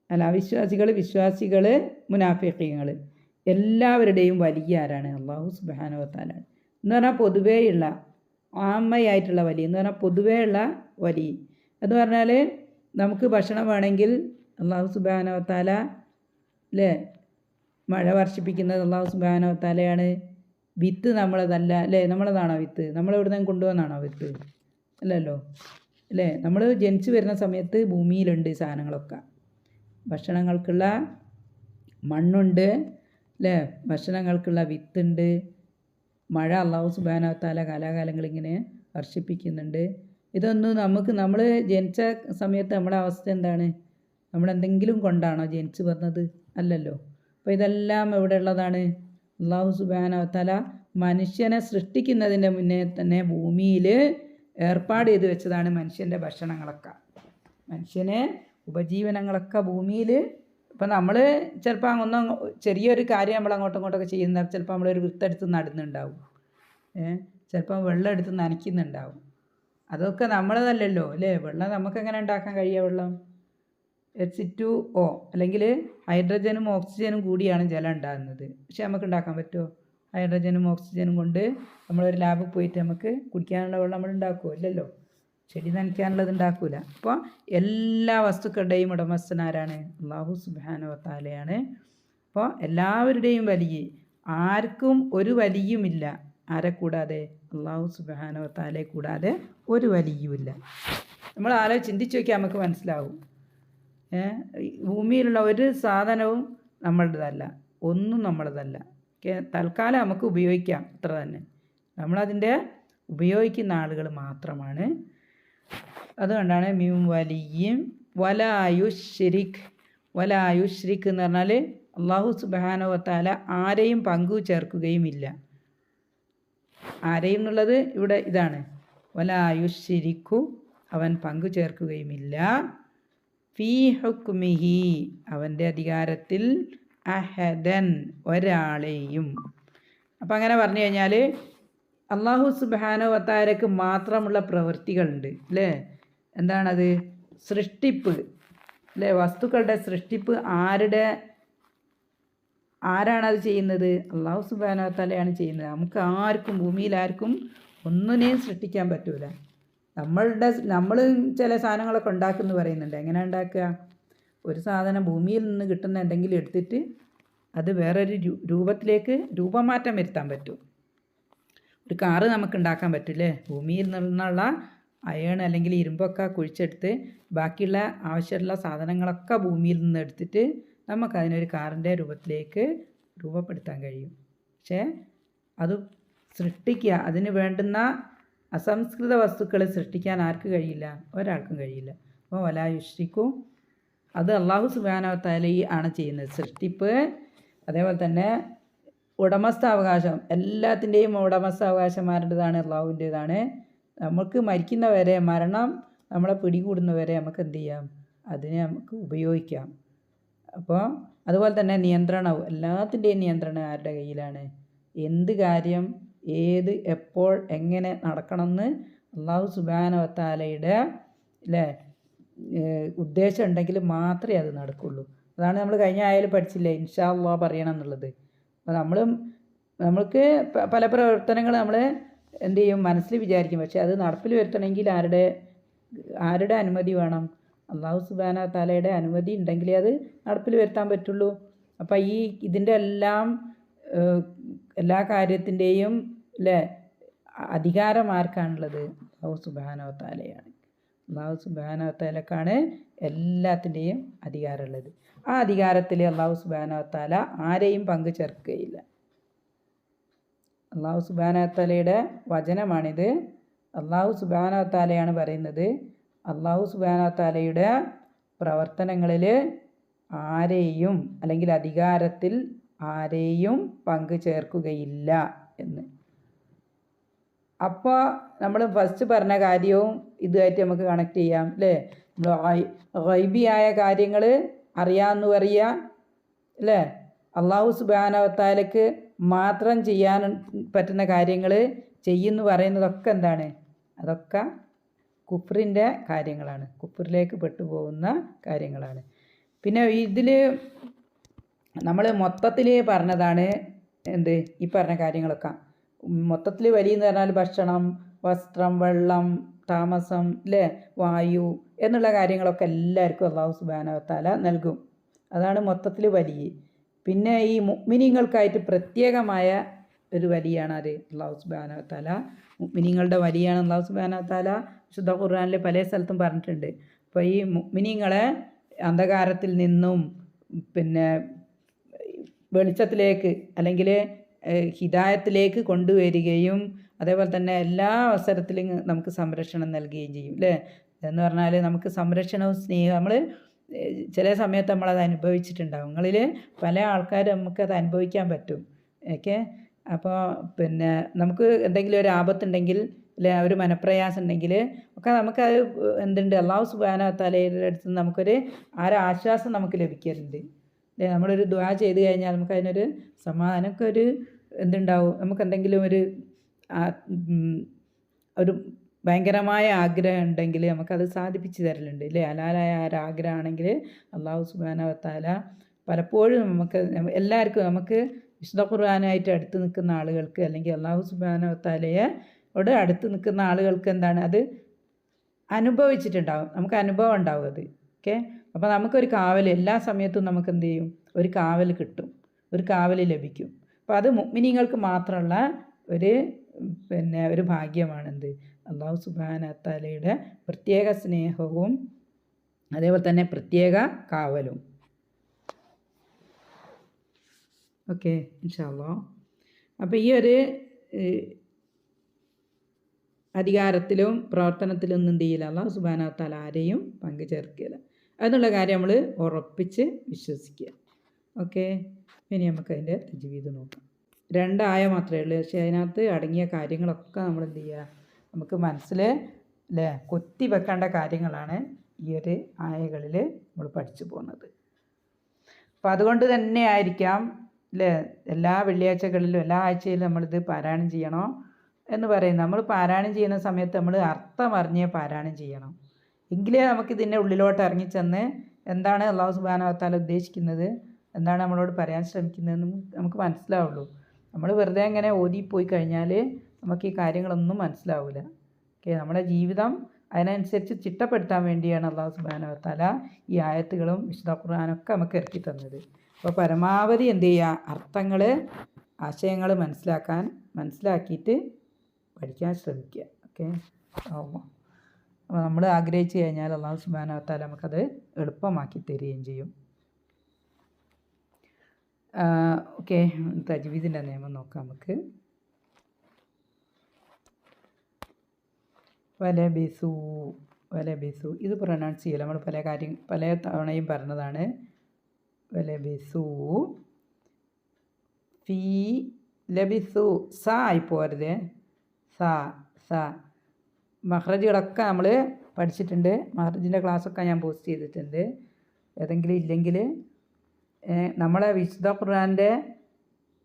അല്ല, വിശ്വാസികൾ മുനാഫിഖീങ്ങൾ. എല്ലാവരുടെയും വലിയ ആരാണ്? അള്ളാഹു സുബ്ഹാനഹു വ തആല എന്ന് പറഞ്ഞാൽ പൊതുവേയുള്ള ആമ്മയായിട്ടുള്ള വലിയ എന്ന് പറഞ്ഞാൽ പൊതുവേയുള്ള വലിയ എന്ന് പറഞ്ഞാൽ നമുക്ക് ഭക്ഷണം വേണമെങ്കിൽ അള്ളാഹു സുബ്ഹാനഹു വ തആല അല്ലേ? മഴ വർഷിപ്പിക്കുന്നത് അള്ളാഹു സുബ്ഹാനഹു വ തആലയാണ്. വിത്ത് നമ്മളതല്ല അല്ലേ? നമ്മളതാണോ വിത്ത്? നമ്മളിവിടെ നിന്ന് കൊണ്ടുവന്നാണോ വിത്ത്? അല്ലല്ലോ അല്ലേ? നമ്മൾ ജനിച്ചു വരുന്ന സമയത്ത് ഭൂമിയിലുണ്ട് സാധനങ്ങളൊക്കെ. ഭക്ഷണങ്ങൾക്കുള്ള മണ്ണുണ്ട് അല്ലേ? ഭക്ഷണങ്ങൾക്കുള്ള വിത്തുണ്ട്. മഴ അള്ളാഹു സുബ്ഹാനഹു വ തആല കാലാകാലങ്ങളിങ്ങനെ വർഷിപ്പിക്കുന്നുണ്ട്. ഇതൊന്നും നമ്മൾ ജനിച്ച സമയത്ത് നമ്മുടെ അവസ്ഥ എന്താണ്? നമ്മളെന്തെങ്കിലും കൊണ്ടാണോ ജനിച്ചു വന്നത്? അല്ലല്ലോ. അപ്പോൾ ഇതെല്ലാം എവിടെ ഉള്ളതാണ്? അള്ളാഹു സുബ്ഹാനഹു വ തആല മനുഷ്യനെ സൃഷ്ടിക്കുന്നതിൻ്റെ മുന്നേ തന്നെ ഭൂമിയിൽ ഏർപ്പാട് ചെയ്ത് വെച്ചതാണ് മനുഷ്യൻ്റെ ഭക്ഷണങ്ങളൊക്കെ. മനുഷ്യന് ഉപജീവനങ്ങളൊക്കെ ഭൂമിയിൽ. ഇപ്പം നമ്മൾ ചിലപ്പോൾ ചെറിയൊരു കാര്യം നമ്മൾ അങ്ങോട്ടും ഇങ്ങോട്ടൊക്കെ ചെയ്യുന്ന, ചിലപ്പോൾ നമ്മളൊരു വിത്തെടുത്ത് നടുന്നുണ്ടാവും, ചിലപ്പോൾ വെള്ളം എടുത്ത് നനയ്ക്കുന്നുണ്ടാവും. അതൊക്കെ നമ്മളതല്ലല്ലോ അല്ലേ? വെള്ളം നമുക്ക് എങ്ങനെ ഉണ്ടാക്കാൻ കഴിയുക? വെള്ളം H2O അല്ലെങ്കിൽ ഹൈഡ്രജനും ഓക്സിജനും കൂടിയാണ് ജലം ഉണ്ടാകുന്നത്. പക്ഷെ നമുക്ക് ഉണ്ടാക്കാൻ പറ്റുമോ? ഹൈഡ്രജനും ഓക്സിജനും കൊണ്ട് നമ്മളൊരു ലാബിൽ പോയിട്ട് നമുക്ക് കുടിക്കാനുള്ള വെള്ളം നമ്മൾ ഉണ്ടാക്കുമോ? ഇല്ലല്ലോ. ചെടി നനയ്ക്കാനുള്ളത് ഉണ്ടാക്കൂല. അപ്പോൾ എല്ലാ വസ്തുക്കളുടെയും ഉടമസ്ഥനാരാണ്? അല്ലാഹു സുബ്ഹാനഹു വ തആലയാണ്. അപ്പോൾ എല്ലാവരുടെയും വലിയ, ആർക്കും ഒരു വലിയുമില്ല. ആരെ കൂടാതെ? അല്ലാഹു സുബ്ഹാനഹു വ തആലയെ കൂടാതെ ഒരു വലിയുമില്ല. നമ്മൾ ചിന്തിച്ച് നോക്കിയാൽ നമുക്ക് മനസ്സിലാവും. ഭൂമിയിലുള്ള ഒരു സാധനവും നമ്മളുടേതല്ല, ഒന്നും നമ്മളതല്ല. തൽക്കാലം നമുക്ക് ഉപയോഗിക്കാം, അത്ര തന്നെ. നമ്മളതിൻ്റെ ഉപയോഗിക്കുന്ന ആളുകൾ മാത്രമാണ്. അതുകൊണ്ടാണ് മിൻ വലിയും വലായുശ്രിക് എന്ന് പറഞ്ഞാൽ അല്ലാഹു സുബ്ഹാനഹു വ തആല ആരെയും പങ്കു ചേർക്കുകയുമില്ല. ആരെയും എന്നുള്ളത് ഇവിടെ ഇതാണ്. വലായുശ്രിക്കു, അവൻ പങ്കു ചേർക്കുകയുമില്ല. ഫീ ഹുക്മിഹി, അവൻ്റെ അധികാരത്തിൽ, അഹദൻ, ഒരാളെയും. അപ്പം അങ്ങനെ പറഞ്ഞു കഴിഞ്ഞാൽ അല്ലാഹു സുബ്ഹാനഹു വ തആലയ്ക്ക് മാത്രമുള്ള പ്രവൃത്തികളുണ്ട് അല്ലേ? എന്താണത്? സൃഷ്ടിപ്പ് അല്ലേ? വസ്തുക്കളുടെ സൃഷ്ടിപ്പ് ആരാണത് ചെയ്യുന്നത്? അല്ലാഹു സുബ്ഹാനഹു വ തആലയാണ് ചെയ്യുന്നത്. നമുക്ക് ആർക്കും, ഭൂമിയിൽ ആർക്കും ഒന്നിനെയും സൃഷ്ടിക്കാൻ പറ്റൂല. നമ്മൾ ചില സാധനങ്ങളൊക്കെ ഉണ്ടാക്കുമെന്ന് പറയുന്നുണ്ട്. എങ്ങനെ ഉണ്ടാക്കുക? ഒരു സാധനം ഭൂമിയിൽ നിന്ന് കിട്ടുന്ന എന്തെങ്കിലും എടുത്തിട്ട് അത് വേറൊരു രൂപത്തിലേക്ക് രൂപമാറ്റം വരുത്താൻ പറ്റും. ഒരു കാറ് നമുക്ക് ഉണ്ടാക്കാൻ പറ്റില്ലേ? ഭൂമിയിൽ നിന്നുള്ള അയൺ അല്ലെങ്കിൽ ഇരുമ്പൊക്കെ കുഴിച്ചെടുത്ത് ബാക്കിയുള്ള ആവശ്യമുള്ള സാധനങ്ങളൊക്കെ ഭൂമിയിൽ നിന്ന് എടുത്തിട്ട് നമുക്കതിനൊരു കാറിൻ്റെ രൂപത്തിലേക്ക് രൂപപ്പെടുത്താൻ കഴിയും. പക്ഷേ അത് സൃഷ്ടിക്കുക, അതിന് വേണ്ടുന്ന അസംസ്കൃത വസ്തുക്കൾ സൃഷ്ടിക്കാൻ ആർക്ക് കഴിയില്ല? ഒരാൾക്കും കഴിയില്ല. അപ്പോൾ വലാ യുശ്രിക്കു, അത് അല്ലാഹു സുബ്ഹാനഹു വ തആല ആണ് ചെയ്യുന്നത്, സൃഷ്ടിപ്പ്. അതേപോലെ തന്നെ ഉടമസ്ഥാവകാശം, എല്ലാത്തിൻ്റെയും ഉടമസ്ഥാവകാശമാരുടേതാണ്, അള്ളാഹുവിൻ്റേതാണ്. നമുക്ക് മരിക്കുന്നവരെ, മരണം നമ്മളെ പിടികൂടുന്നവരെ നമുക്ക് എന്ത് ചെയ്യാം? അതിനെ നമുക്ക് ഉപയോഗിക്കാം. അപ്പോൾ അതുപോലെ തന്നെ നിയന്ത്രണവും, എല്ലാത്തിൻ്റെയും നിയന്ത്രണം ആരുടെ കയ്യിലാണ്? എന്ത് കാര്യം ഏത് എപ്പോൾ എങ്ങനെ നടക്കണമെന്ന് അല്ലാഹു സുബ്ഹാനഹു വ തആലയുടെ അല്ലേ ഉദ്ദേശം ഉണ്ടെങ്കിൽ മാത്രമേ അത് നടക്കുള്ളൂ. അതാണ് നമ്മൾ കഴിഞ്ഞ ആയാലും പഠിച്ചില്ലേ, ഇൻഷാ അല്ലാഹ് പറയണം എന്നുള്ളത്. അപ്പോൾ നമ്മൾക്ക് പല പ്രവർത്തനങ്ങൾ നമ്മൾ എന്ത് ചെയ്യും? മനസ്സിൽ വിചാരിക്കും. പക്ഷേ അത് നടപ്പിൽ വരുത്തണമെങ്കിൽ ആരുടെ അനുമതി വേണം? അല്ലാഹു സുബ്ഹാനഹു വ തആലയുടെ അനുമതി ഉണ്ടെങ്കിലേ അത് നടപ്പിൽ വരുത്താൻ പറ്റുള്ളൂ. അപ്പോൾ ഇതിൻ്റെ എല്ലാ കാര്യത്തിൻ്റെയും അല്ലേ അധികാരം ആർക്കാണുള്ളത്? അല്ലാഹു സുബ്ഹാനഹു വ തആലയാണ്. അല്ലാഹു സുബ്ഹാനഹു വ തആലക്കാണ് എല്ലാത്തിൻ്റെയും അധികാരമുള്ളത്. ആ അധികാരത്തിൽ അല്ലാഹു സുബ്ഹാനഹു വ തആല ആരെയും പങ്കു ചേർക്കുകയില്ല. അല്ലാഹു സുബ്ഹാനഹു വ തആലയുടെ വചനമാണിത്. അല്ലാഹു സുബ്ഹാനഹു വ തആലയാണ് പറയുന്നത്, അല്ലാഹു സുബ്ഹാനഹു വ തആലയുടെ പ്രവർത്തനങ്ങളിൽ ആരെയും അല്ലെങ്കിൽ അധികാരത്തിൽ ആരെയും പങ്കു ചേർക്കുകയില്ല എന്ന്. അപ്പോൾ നമ്മൾ ഫസ്റ്റ് പറഞ്ഞ കാര്യവും ഇതുമായിട്ട് നമുക്ക് കണക്ട് ചെയ്യാം അല്ലേ? നമ്മൾ ഗൈബിയായ കാര്യങ്ങൾ അറിയാമെന്ന് പറയുക അല്ലേ? അല്ലാഹു സുബ്ഹാനഹു വ തആലയ്ക്ക് മാത്രം ചെയ്യാൻ പറ്റുന്ന കാര്യങ്ങൾ ചെയ്യുമെന്ന് പറയുന്നതൊക്കെ എന്താണ്? അതൊക്കെ കുഫ്രിൻ്റെ കാര്യങ്ങളാണ്, കുഫ്രിലേക്ക് പെട്ടുപോകുന്ന കാര്യങ്ങളാണ്. പിന്നെ ഇതിൽ നമ്മൾ മൊത്തത്തിൽ പറഞ്ഞതാണ് എന്ത്? ഈ പറഞ്ഞ കാര്യങ്ങളൊക്കെ മൊത്തത്തിൽ വലിയെന്ന് പറഞ്ഞാൽ ഭക്ഷണം, വസ്ത്രം, വെള്ളം, താമസം അല്ലേ, വായു എന്നുള്ള കാര്യങ്ങളൊക്കെ എല്ലാവർക്കും അല്ലാഹു സുബ്ഹാനഹു വ തആല നൽകും. അതാണ് മൊത്തത്തിൽ വലിയ. പിന്നെ ഈ മുഅ്മിനീങ്ങൾക്കായിട്ട് പ്രത്യേകമായ ഒരു വലിയാണ് അത് അല്ലാഹു സുബ്ഹാനഹു വ തആല. മുഅ്മിനീങ്ങളുടെ വലിയാണ് അല്ലാഹു സുബ്ഹാനഹു വ തആല വിശുദ്ധ ഖുർആനിൽ പല സ്ഥലത്തും പറഞ്ഞിട്ടുണ്ട്. അപ്പോൾ ഈ മുഅ്മിനീങ്ങളെ അന്ധകാരത്തിൽ നിന്നും പിന്നെ വെളിച്ചത്തിലേക്ക് അല്ലെങ്കിൽ ഹിദായത്തിലേക്ക് കൊണ്ടുവരികയും അതേപോലെ തന്നെ എല്ലാ അവസരത്തിലും നമുക്ക് സംരക്ഷണം നൽകുകയും ചെയ്യും അല്ലേ? എന്ന് പറഞ്ഞാൽ നമുക്ക് സംരക്ഷണവും സ്നേഹം, നമ്മൾ ചില സമയത്ത് നമ്മളത് അനുഭവിച്ചിട്ടുണ്ടാവും. നിങ്ങളിൽ പല ആൾക്കാരും നമുക്കത് അനുഭവിക്കാൻ പറ്റും. ഓക്കെ. അപ്പോൾ പിന്നെ നമുക്ക് എന്തെങ്കിലും ഒരു ആപത്തുണ്ടെങ്കിൽ അല്ലെ ഒരു മനപ്രയാസം ഉണ്ടെങ്കിൽ ഒക്കെ നമുക്കത് എന്തുണ്ട്? അല്ലാഹു സുബ്ഹാനഹു വ തആലയുടെ അടുത്ത് നിന്ന് നമുക്കൊരു ആശ്വാസം നമുക്ക് ലഭിക്കലുണ്ട് അല്ലേ? നമ്മളൊരു ദുആ ചെയ്ത് കഴിഞ്ഞാൽ നമുക്ക് അതിനൊരു സമാധാനമൊക്കെ ഒരു എന്തുണ്ടാവും? നമുക്ക് എന്തെങ്കിലും ഒരു ഭയങ്കരമായ ആഗ്രഹം ഉണ്ടെങ്കിൽ നമുക്കത് സാധിപ്പിച്ച് തരലുണ്ട് അല്ലേ. ഹലാലായ ഒരാഗ്രഹമാണെങ്കിൽ അള്ളാഹു സുബ്ഹാനഹു വ തആല പലപ്പോഴും നമുക്ക് എല്ലാവർക്കും നമുക്ക് വിശുദ്ധ ഖുർആനായിട്ട് അടുത്ത് നിൽക്കുന്ന ആളുകൾക്ക് അല്ലെങ്കിൽ അള്ളാഹു സുബ്ഹാനഹു വ തആലയോട് അടുത്ത് നിൽക്കുന്ന ആളുകൾക്ക് എന്താണ് അത് അനുഭവിച്ചിട്ടുണ്ടാവും, നമുക്ക് അനുഭവം ഉണ്ടാവും അത്. ഓക്കെ, അപ്പോൾ നമുക്കൊരു കാവൽ എല്ലാ സമയത്തും നമുക്ക് എന്ത് ചെയ്യും, ഒരു കാവൽ കിട്ടും, ഒരു കാവൽ ലഭിക്കും. അപ്പോൾ അത് മുഅ്മിനീങ്ങൾക്ക് മാത്രമുള്ള ഒരു ഭാഗ്യമാണെന്ത്, അള്ളാഹു സുബ്ഹാനഹു വ തആലയുടെ പ്രത്യേക സ്നേഹവും അതേപോലെ തന്നെ പ്രത്യേക കാവലും. ഓക്കെ, ഇൻഷാ അല്ലാഹ്. അപ്പോൾ ഈ ഒരു അധികാരത്തിലും പ്രവർത്തനത്തിലും ഒന്നും എന്ത് ചെയ്യില്ല, അള്ളാഹു സുബ്ഹാനഹു വ തആല ആരെയും പങ്കു ചേർക്കില്ല എന്നുള്ള കാര്യം നമ്മൾ ഉറപ്പിച്ച് വിശ്വസിക്കുക. ഓക്കെ, ഇനി നമുക്ക് അതിൻ്റെ തജ്വീദ് നോക്കാം. 2 ആയ മാത്രമേ ഉള്ളൂ, പക്ഷേ അതിനകത്ത് അടങ്ങിയ കാര്യങ്ങളൊക്കെ നമ്മൾ എന്ത് ചെയ്യുക, നമുക്ക് മനസ്സിൽ അല്ലേ കൊത്തി വെക്കേണ്ട കാര്യങ്ങളാണ് ഈ ഒരു ആയകളിൽ നമ്മൾ പഠിച്ചു പോകുന്നത്. അപ്പോൾ അതുകൊണ്ട് തന്നെ ആയിരിക്കാം അല്ലേ എല്ലാ വെള്ളിയാഴ്ചകളിലും എല്ലാ ആഴ്ചയിലും നമ്മളിത് പാരായണം ചെയ്യണോ എന്ന് പറയും. നമ്മൾ പാരായണം ചെയ്യുന്ന സമയത്ത് നമ്മൾ അർത്ഥം അറിഞ്ഞേ പാരായണം ചെയ്യണം, എങ്കിലേ നമുക്കിതിൻ്റെ ഉള്ളിലോട്ട് ഇറങ്ങിച്ചെന്ന് എന്താണ് അള്ളാഹു സുബ്ഹാനഹു വ തആല ഉദ്ദേശിക്കുന്നത്, എന്താണ് നമ്മളോട് പറയാൻ ശ്രമിക്കുന്നതെന്ന് നമുക്ക് മനസ്സിലാവുള്ളൂ. നമ്മൾ വെറുതെ ഇങ്ങനെ ഓതിപ്പോയി കഴിഞ്ഞാൽ നമുക്ക് ഈ കാര്യങ്ങളൊന്നും മനസ്സിലാവില്ല. ഓക്കെ, നമ്മുടെ ജീവിതം അതിനനുസരിച്ച് ചിട്ടപ്പെടുത്താൻ വേണ്ടിയാണ് അള്ളാഹു സുബ്ഹാനഹു വ തആല ഈ ആയത്തുകളും വിശുദ്ധ ഖുർആനൊക്കെ നമുക്ക് ഇറക്കി തന്നത്. അപ്പോൾ പരമാവധി എന്ത് ചെയ്യുക, അർത്ഥങ്ങൾ ആശയങ്ങൾ മനസ്സിലാക്കിയിട്ട് പഠിക്കാൻ ശ്രമിക്കുക. ഓക്കെ, അപ്പോൾ നമ്മൾ ആഗ്രഹിച്ചു കഴിഞ്ഞാൽ അള്ളാഹു സുബ്ഹാനഹു വ തആല നമുക്കത് എളുപ്പമാക്കി തരികയും ചെയ്യും. ഓക്കെ, തജ്വീദിൻ്റെ നിയമം നോക്കാം നമുക്ക്. വലബിസു ഇത് പ്രൊനൗൺസ് ചെയ്യില്ല, നമ്മൾ പല തവണയും പറഞ്ഞതാണ്. വലബിസു ഫീ ലബിസു സ ആയി പോരുത്, സ മഹ്റജുകളൊക്കെ നമ്മൾ പഠിച്ചിട്ടുണ്ട്, മഹ്റജിൻ്റെ ക്ലാസ്സൊക്കെ ഞാൻ പോസ്റ്റ് ചെയ്തിട്ടുണ്ട്. ഏതെങ്കിലും ഇല്ലെങ്കിൽ നമ്മളെ വിശുദ്ധ ഖുർആൻ്റെ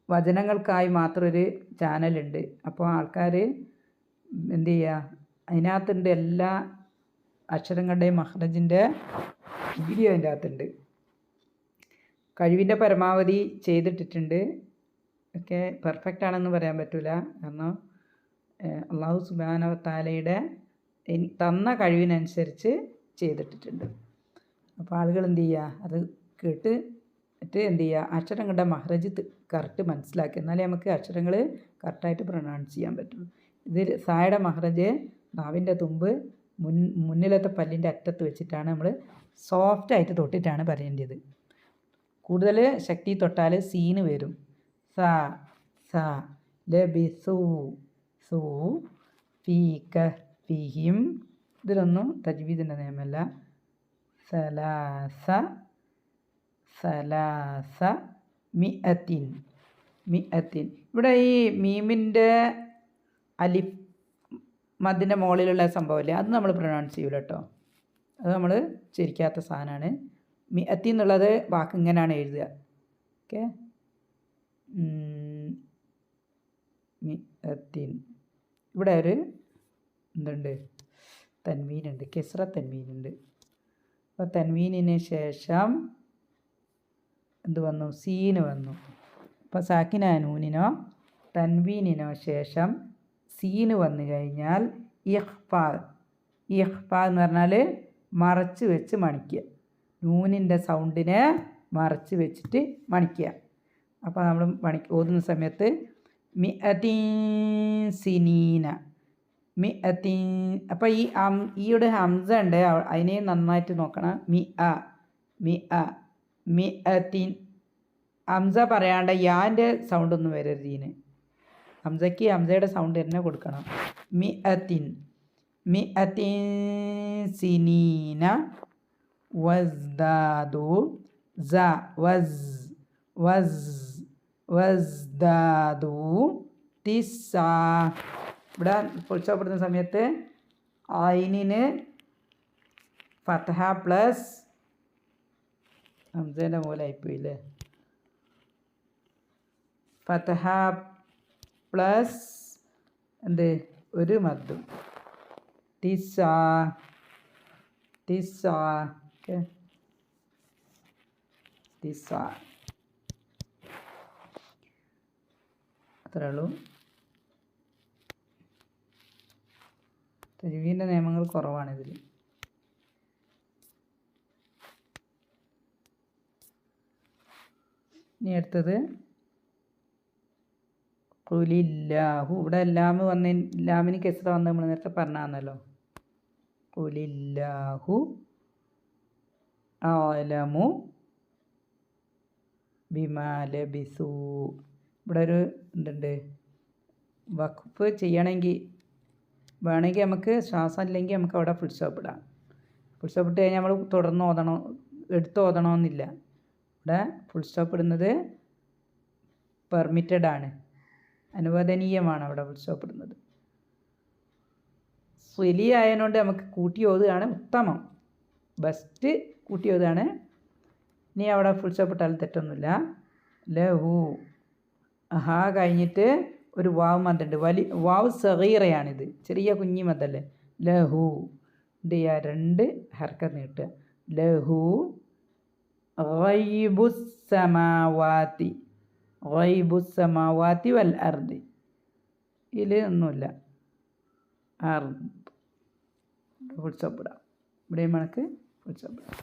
വചനങ്ങൾക്കായി മാത്രം ഒരു ചാനലുണ്ട്. അപ്പോൾ ആൾക്കാർ എന്ത് ചെയ്യുക, അതിനകത്തുണ്ട് എല്ലാ അക്ഷരങ്ങളുടെയും മഹ്റജിൻ്റെ വീഡിയോ അതിൻ്റെ അകത്തുണ്ട്. കഴിവിൻ്റെ പരമാവധി ചെയ്തിട്ടിട്ടുണ്ട്. ഒക്കെ പെർഫെക്റ്റ് ആണെന്ന് പറയാൻ പറ്റില്ല, കാരണം അള്ളാഹു സുബ്ഹാനഹു വ തആലയുടെ തന്ന കഴിവിനനുസരിച്ച് ചെയ്തിട്ടിട്ടുണ്ട്. അപ്പോൾ ആളുകൾ എന്ത് ചെയ്യുക, അത് കേട്ടിട്ട് എന്ത് ചെയ്യുക, അക്ഷരങ്ങളുടെ മഹ്റജ് കറക്റ്റ് മനസ്സിലാക്കി, എന്നാലേ നമുക്ക് അക്ഷരങ്ങൾ കറക്റ്റായിട്ട് പ്രൊനൗൺസ് ചെയ്യാൻ പറ്റും. ഇതിൽ സായുടെ മഹ്റജ് നാവിൻ്റെ തുമ്പ് മുന്നിലത്തെ പല്ലിൻ്റെ അറ്റത്ത് വെച്ചിട്ടാണ് നമ്മൾ സോഫ്റ്റായിട്ട് തൊട്ടിട്ടാണ് പറയേണ്ടത്. കൂടുതൽ ശക്തി തൊട്ടാൽ സീന് വരും. സ ലബിസു സു ഫീക ഫീഹിം, ഇതിലൊന്നും തജ്വീദിൻ്റെ നിയമമല്ല. സലാസ മിഅത്തിൻ. ഇവിടെ ഈ മീമിൻ്റെ അലിഫ് മദിൻ്റെ മുകളിലുള്ള സംഭവമില്ലേ, അത് നമ്മൾ പ്രൊനൗൺസ് ചെയ്യൂല കേട്ടോ, അത് നമ്മൾ ചിരിക്കാത്ത സാധനമാണ്. മിഅത്തി എന്നുള്ളത് വാക്ക് ഇങ്ങനെയാണ് എഴുതുക. ഓക്കെ, മിഅത്തിൻ. ഇവിടെ ഒരു എന്തുണ്ട്, തൻവീനുണ്ട്, കെസ്ര തൻവീനുണ്ട്. അപ്പോൾ തൻവീനിന് ശേഷം എന്ത് വന്നു, സീന് വന്നു. അപ്പോൾ സാക്കിന നൂനിനോ തൻവീനിനോ ശേഷം സീന് വന്നു കഴിഞ്ഞാൽ ഇഖ്ഫാ എന്ന് പറഞ്ഞാൽ മറച്ച് വെച്ച് മണിക്കുക, നൂനിൻ്റെ സൗണ്ടിനെ മറച്ച് വെച്ചിട്ട് മണിക്കുക. അപ്പോൾ നമ്മൾ ഓതുന്ന സമയത്ത് മിഅത്തിൻ സിനീന, മിഅത്തിൻ. അപ്പോൾ ഈയുടെ ഹംസ ഉണ്ട്, അതിനെ നന്നായിട്ട് നോക്കണം. മിഅത്തിൻ ഹംസ പറയാണ്ട് യാൻ്റെ സൗണ്ടൊന്നും വരരുത്. ഇതിന് ഹംസയുടെ സൗണ്ട് തന്നെ കൊടുക്കണം. മിഅത്തിൻ സിനീന വസ്ദാദു വസ്ദാദു തിസ്സ. ഇവിടെ പൊളിച്ചപ്പെടുന്ന സമയത്ത് ഐനിന് ഫത്ഹ പ്ലസ് ഹംസേൻ്റെ മൂലമായിപ്പോയില്ലേ, ഫത്ഹ പ്ലസ് എന്ത് ഒരു മദ്ദും. തിസ്ആ തിസ്ആ ഓക്കെ തിസ്ആ അത്രേ ഉള്ളൂ. തജ്വീദിൻ്റെ നിയമങ്ങൾ കുറവാണ് ഇതിൽ. ഇനി അടുത്തത് ഖുലില്ലാഹു. ഇവിടെ ലാമിന് കെസ്റ വന്ന് നമ്മൾ നേരത്തെ പറഞ്ഞാന്നല്ലോ. ഖുലില്ലാഹു അഅലമു ബിമാ ലബിസൂ. ഇവിടെ ഒരു എന്തുണ്ട്, വഖഫ് ചെയ്യണമെങ്കിൽ വേണമെങ്കിൽ നമുക്ക് ശ്വാസം ഇല്ലെങ്കിൽ നമുക്ക് അവിടെ ഫുൾ സ്റ്റോപ്പ് ഇടാം. ഫുൾ സ്റ്റോപ്പ് ഇട്ട് കഴിഞ്ഞാൽ നമ്മൾ തുടർന്ന് ഓതണമെന്നില്ല. ഇവിടെ ഫുൾ സ്റ്റോപ്പ് ഇടുന്നത് പെർമിറ്റഡ് ആണ്, അനുവദനീയമാണ് അവിടെ ഫുൾ സ്റ്റോപ്പ് ഇടുന്നത്. സ്വലി ആയതുകൊണ്ട് നമുക്ക് കൂട്ടി ഓതുകയാണ് ഉത്തമം, ബെസ്റ്റ് കൂട്ടി ഓതുകയാണ്. ഇനി അവിടെ ഫുൾ സ്റ്റോപ്പ് ഇട്ടാലും തെറ്റൊന്നുമില്ല. ലഹു ഹാ കഴിഞ്ഞിട്ട് ഒരു വാവ് മദ്ദുണ്ട്. വാവ് സഗീറയാണിത്, ചെറിയ കുഞ്ഞി മദ്ദല്ലേ. ലഹു എന്ത് ചെയ്യുക, 2 ഹർക്കത്ത് നീട്ടുക. ലഹു ഗൈബുസ്സമാവാതി ഗൈബുസ്സമാവാതി വൽ അർദി. ഇതിൽ ഒന്നുമില്ല, ഫുൾ സ്റ്റോപ്പ് ഇടാം. ഇവിടെയും നമുക്ക് ഫുൾ സ്റ്റോപ്പ് ഇടാം.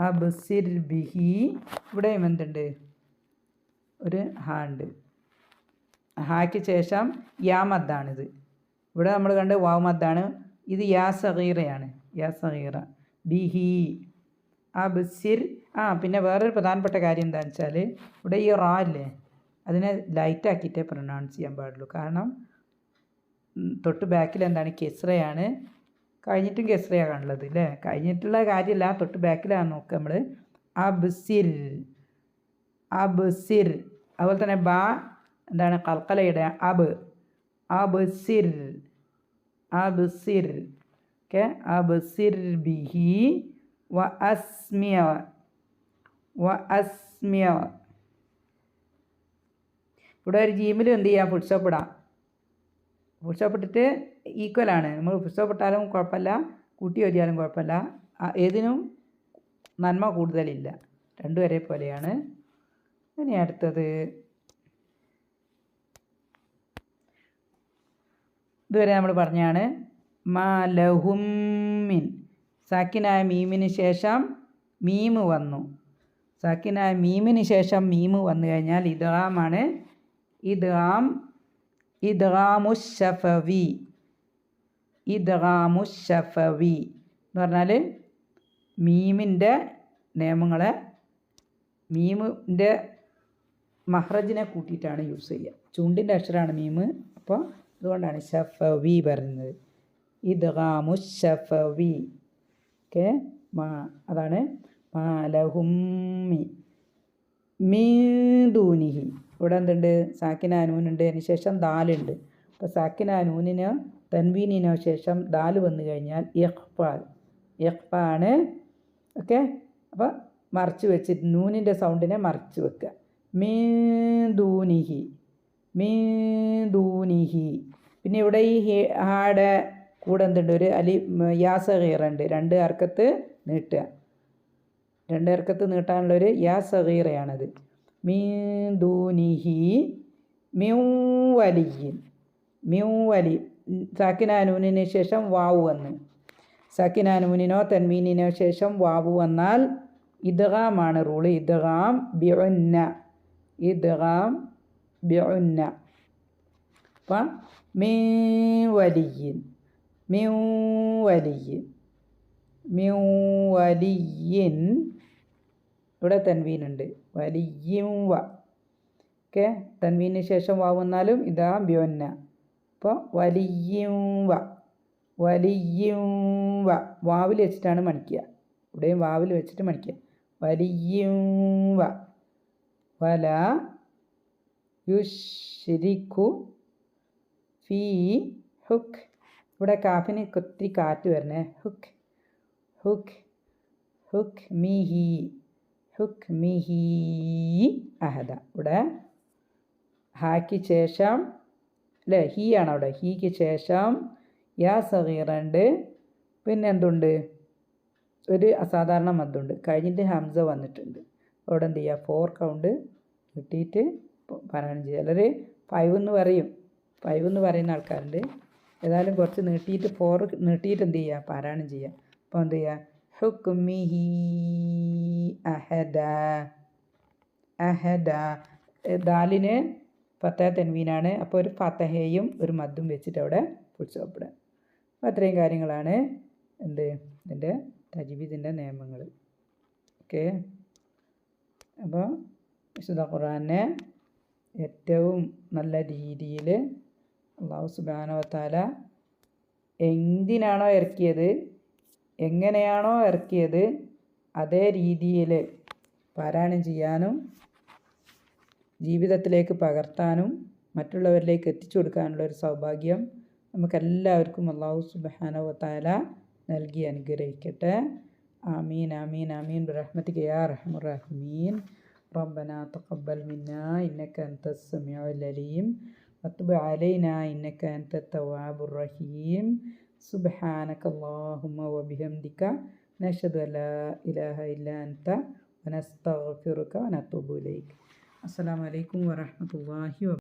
അബ്സിർ ബിഹി, ഇവിടെയും എന്തുണ്ട്, ഒരു ഹാ ഉണ്ട്. ഹായ്ക്ക് ശേഷം യാ മദ്ദാണിത്. ഇവിടെ നമ്മൾ കണ്ട് വാവ് മദ്ദാണ്. ഇത് യാ സഗീറയാണ്, യാ സഗീറ. ബിഹി അബ്സിർ. പിന്നെ വേറൊരു പ്രധാനപ്പെട്ട കാര്യം എന്താണെന്ന് വെച്ചാൽ ഇവിടെ ഈ റാ ഇല്ലേ, അതിനെ ലൈറ്റാക്കിയിട്ടേ പ്രൊനൗൺസ് ചെയ്യാൻ പാടുള്ളൂ. കാരണം തൊട്ട് ബാക്കിൽ എന്താണ്, കെസ്റയാണ്. കഴിഞ്ഞിട്ടും കെസ്റയാണ് ഉള്ളത് അല്ലേ. കഴിഞ്ഞിട്ടുള്ള കാര്യമല്ല, തൊട്ട് ബാക്കിലാണ് നോക്കുക നമ്മൾ. അബ്സിർ അബ്സിർ. അതുപോലെ തന്നെ ബാ എന്താണ്, കൽക്കലയുടെ അബ്സിർ അബ്സിർ ഓക്കെ. അബ്സിർ ബിഹി വ അസ്മിയ ഇവിടെ ഒരു ജീമിൽ എന്ത് ചെയ്യാം, ഫുൾ സ്റ്റോപ്പ് ഇടാം. ഫുൾ സ്റ്റോപ്പ് ഇട്ടിട്ട് ഈക്വലാണ്. നമ്മൾ ഫുൾ സ്റ്റോപ്പ് ഇട്ടാലും കുഴപ്പമില്ല, കൂട്ടി ഓതിയാലും കുഴപ്പമില്ല. ഏതിനും നന്മ കൂടുതലില്ല, രണ്ടും ഒരേപോലെയാണ്. ഇനി അടുത്തത് ഇതുവരെ നമ്മൾ പറഞ്ഞാണ്. മാ ലഹും മിൻ, സാക്കിനായ മീമിന് ശേഷം മീമ് വന്നു. സാക്കിനായ മീമിന് ശേഷം മീമ് വന്നു കഴിഞ്ഞാൽ ഇദ്ഗാമാണ്. ഇദ്ഗാമുശ്ശഫവി എന്ന് പറഞ്ഞാൽ മീമിൻ്റെ നിയമങ്ങളെ, മീമിൻ്റെ മഹ്റജിനെ കൂട്ടിയിട്ടാണ് യൂസ് ചെയ്യുക. ചുണ്ടിൻ്റെ അക്ഷരമാണ് മീമ്, അപ്പോൾ അതുകൊണ്ടാണ് ഷഫവി പറയുന്നത്. ഇദ്ഗാമുശ്ശഫവി ഓക്കെ. അതാണ് മാലഹുമ്മി മീദൂനിഹി. ഇവിടെ എന്തുണ്ട്, സാക്കിന നൂനുണ്ട്, അതിന് ശേഷം ദാലുണ്ട്. അപ്പോൾ സാക്കിന നൂനിനോ തൻവീനിനോ ശേഷം ദാല് വന്നു കഴിഞ്ഞാൽ ഇഖ്ഫ ആണ് ഓക്കെ. അപ്പോൾ മറച്ച് വെച്ചിട്ട് നൂനിൻ്റെ സൗണ്ടിനെ മറച്ച് വെക്കുക. മീദൂനിഹി. പിന്നെ ഇവിടെ ഈ ഹാടെ കൂടെ എന്തുണ്ട്, ഒരു യാ സഗീറുണ്ട്. 2 ഹർക്കത്ത് നീട്ടുക. 2 ഹർക്കത്ത് നീട്ടാനുള്ളൊരു യാ സഗീറയാണത്. മീദൂനിഹി മിവലി. സാക്കിനാനൂനിന് ശേഷം വാവ് വന്ന്, സാക്കിനാനൂനിനോ തൻവീനിനോ ശേഷം വാവ് വന്നാൽ ഇദ്ഗാമാണ് റൂള്. ഇദ്ഗാം ബിഉന്ന. അപ്പം മിവലിയിൻ ഇവിടെ തൻവീനുണ്ട്. വലിയും വ ഓക്കെ. തൻവീന് ശേഷം വാവ് വന്നാലും ഇതാ ബിഒന്ന. അപ്പോൾ വലിയും വ വാവിൽ വെച്ചിട്ടാണ് മണിക്കുക. ഇവിടെയും വാവിൽ വെച്ചിട്ട് മണിക്കുക. വലിയും വ വല യുശ്രിക്കു ഫീ ഹുക്ക്. ഇവിടെ കാഫിന് ഒത്തിരി കാറ്റ് വരണേ. ഹുക്ക് മിഹി അഹദ. ഇവിടെ ഹായ്ക്ക് ശേഷം അല്ലേ, ഹീ ആണ് അവിടെ. ഹീക്ക് ശേഷം യാ സഗീറ ഉണ്ട്. പിന്നെ എന്തുണ്ട്, ഒരു അസാധാരണ മദ്ദുണ്ട്, കഴിഞ്ഞിട്ട് ഹംസ വന്നിട്ടുണ്ട്. അവിടെ എന്ത് ചെയ്യുക, 4 കൗണ്ട് കിട്ടിയിട്ട് പാരായണം ചെയ്യുക. ചിലർ 5 എന്ന് പറയും, 5 എന്ന് പറയുന്ന ആൾക്കാരുണ്ട്. ഏതായാലും കുറച്ച് നീട്ടിയിട്ട് 4 നീട്ടിയിട്ട് എന്ത് ചെയ്യുക, പാരായണം ചെയ്യുക. അപ്പോൾ എന്ത് ചെയ്യുക, ഹുക്മിഹി അഹദ. അഹദ ദാലിന് ഫത്തഹ തൻവീനാണ്. അപ്പോൾ ഒരു ഫത്തഹയും ഒരു മദ്ദും വെച്ചിട്ട് അവിടെ പിടിച്ചോപ്പെടുക. അപ്പോൾ അത്രയും കാര്യങ്ങളാണ് ഇതിൻ്റെ തജ്വീദിൻ്റെ നിയമങ്ങൾ. ഓക്കെ. അപ്പോൾ വിശുദ്ധ ഖുർആനെ ഏറ്റവും നല്ല രീതിയിൽ അല്ലാഹു സുബ്ഹാനഹു വ തആല എന്തിനാണോ ഇറക്കിയത്, എങ്ങനെയാണോ ഇറക്കിയത്, അതേ രീതിയിൽ പാരായണം ചെയ്യാനും ജീവിതത്തിലേക്ക് പകർത്താനും മറ്റുള്ളവരിലേക്ക് എത്തിച്ചു കൊടുക്കാനുള്ള ഒരു സൗഭാഗ്യം നമുക്കെല്ലാവർക്കും അല്ലാഹു സുബ്ഹാനഹു വ തആല നൽകി അനുഗ്രഹിക്കട്ടെ. ആമീൻ ആമീൻ ആമീൻ ബിറഹ്മതിക യാ അർഹമർ റഹീമീൻ. റബ്ബനാ തഖബ്ബൽ മിന്നാ ഇന്നക അൻതസ് സമീഉൽ അലീം വതുബ് അലൈനാ ഇന്നക അൻതത് തവ്വാബുർ റഹീം. സുബ്ഹാനക അല്ലാഹുമ്മ വബിഹംദിക നശ്ഹദു അല്ലാ ഇലാഹ ഇല്ലാ അൻത വനസ്തഗ്ഫിറുക വനതൂബു ഇലൈക്. അസ്സലാമു അലൈക്കും വറഹ്മത്തുള്ളാഹി വബറകാതുഹു.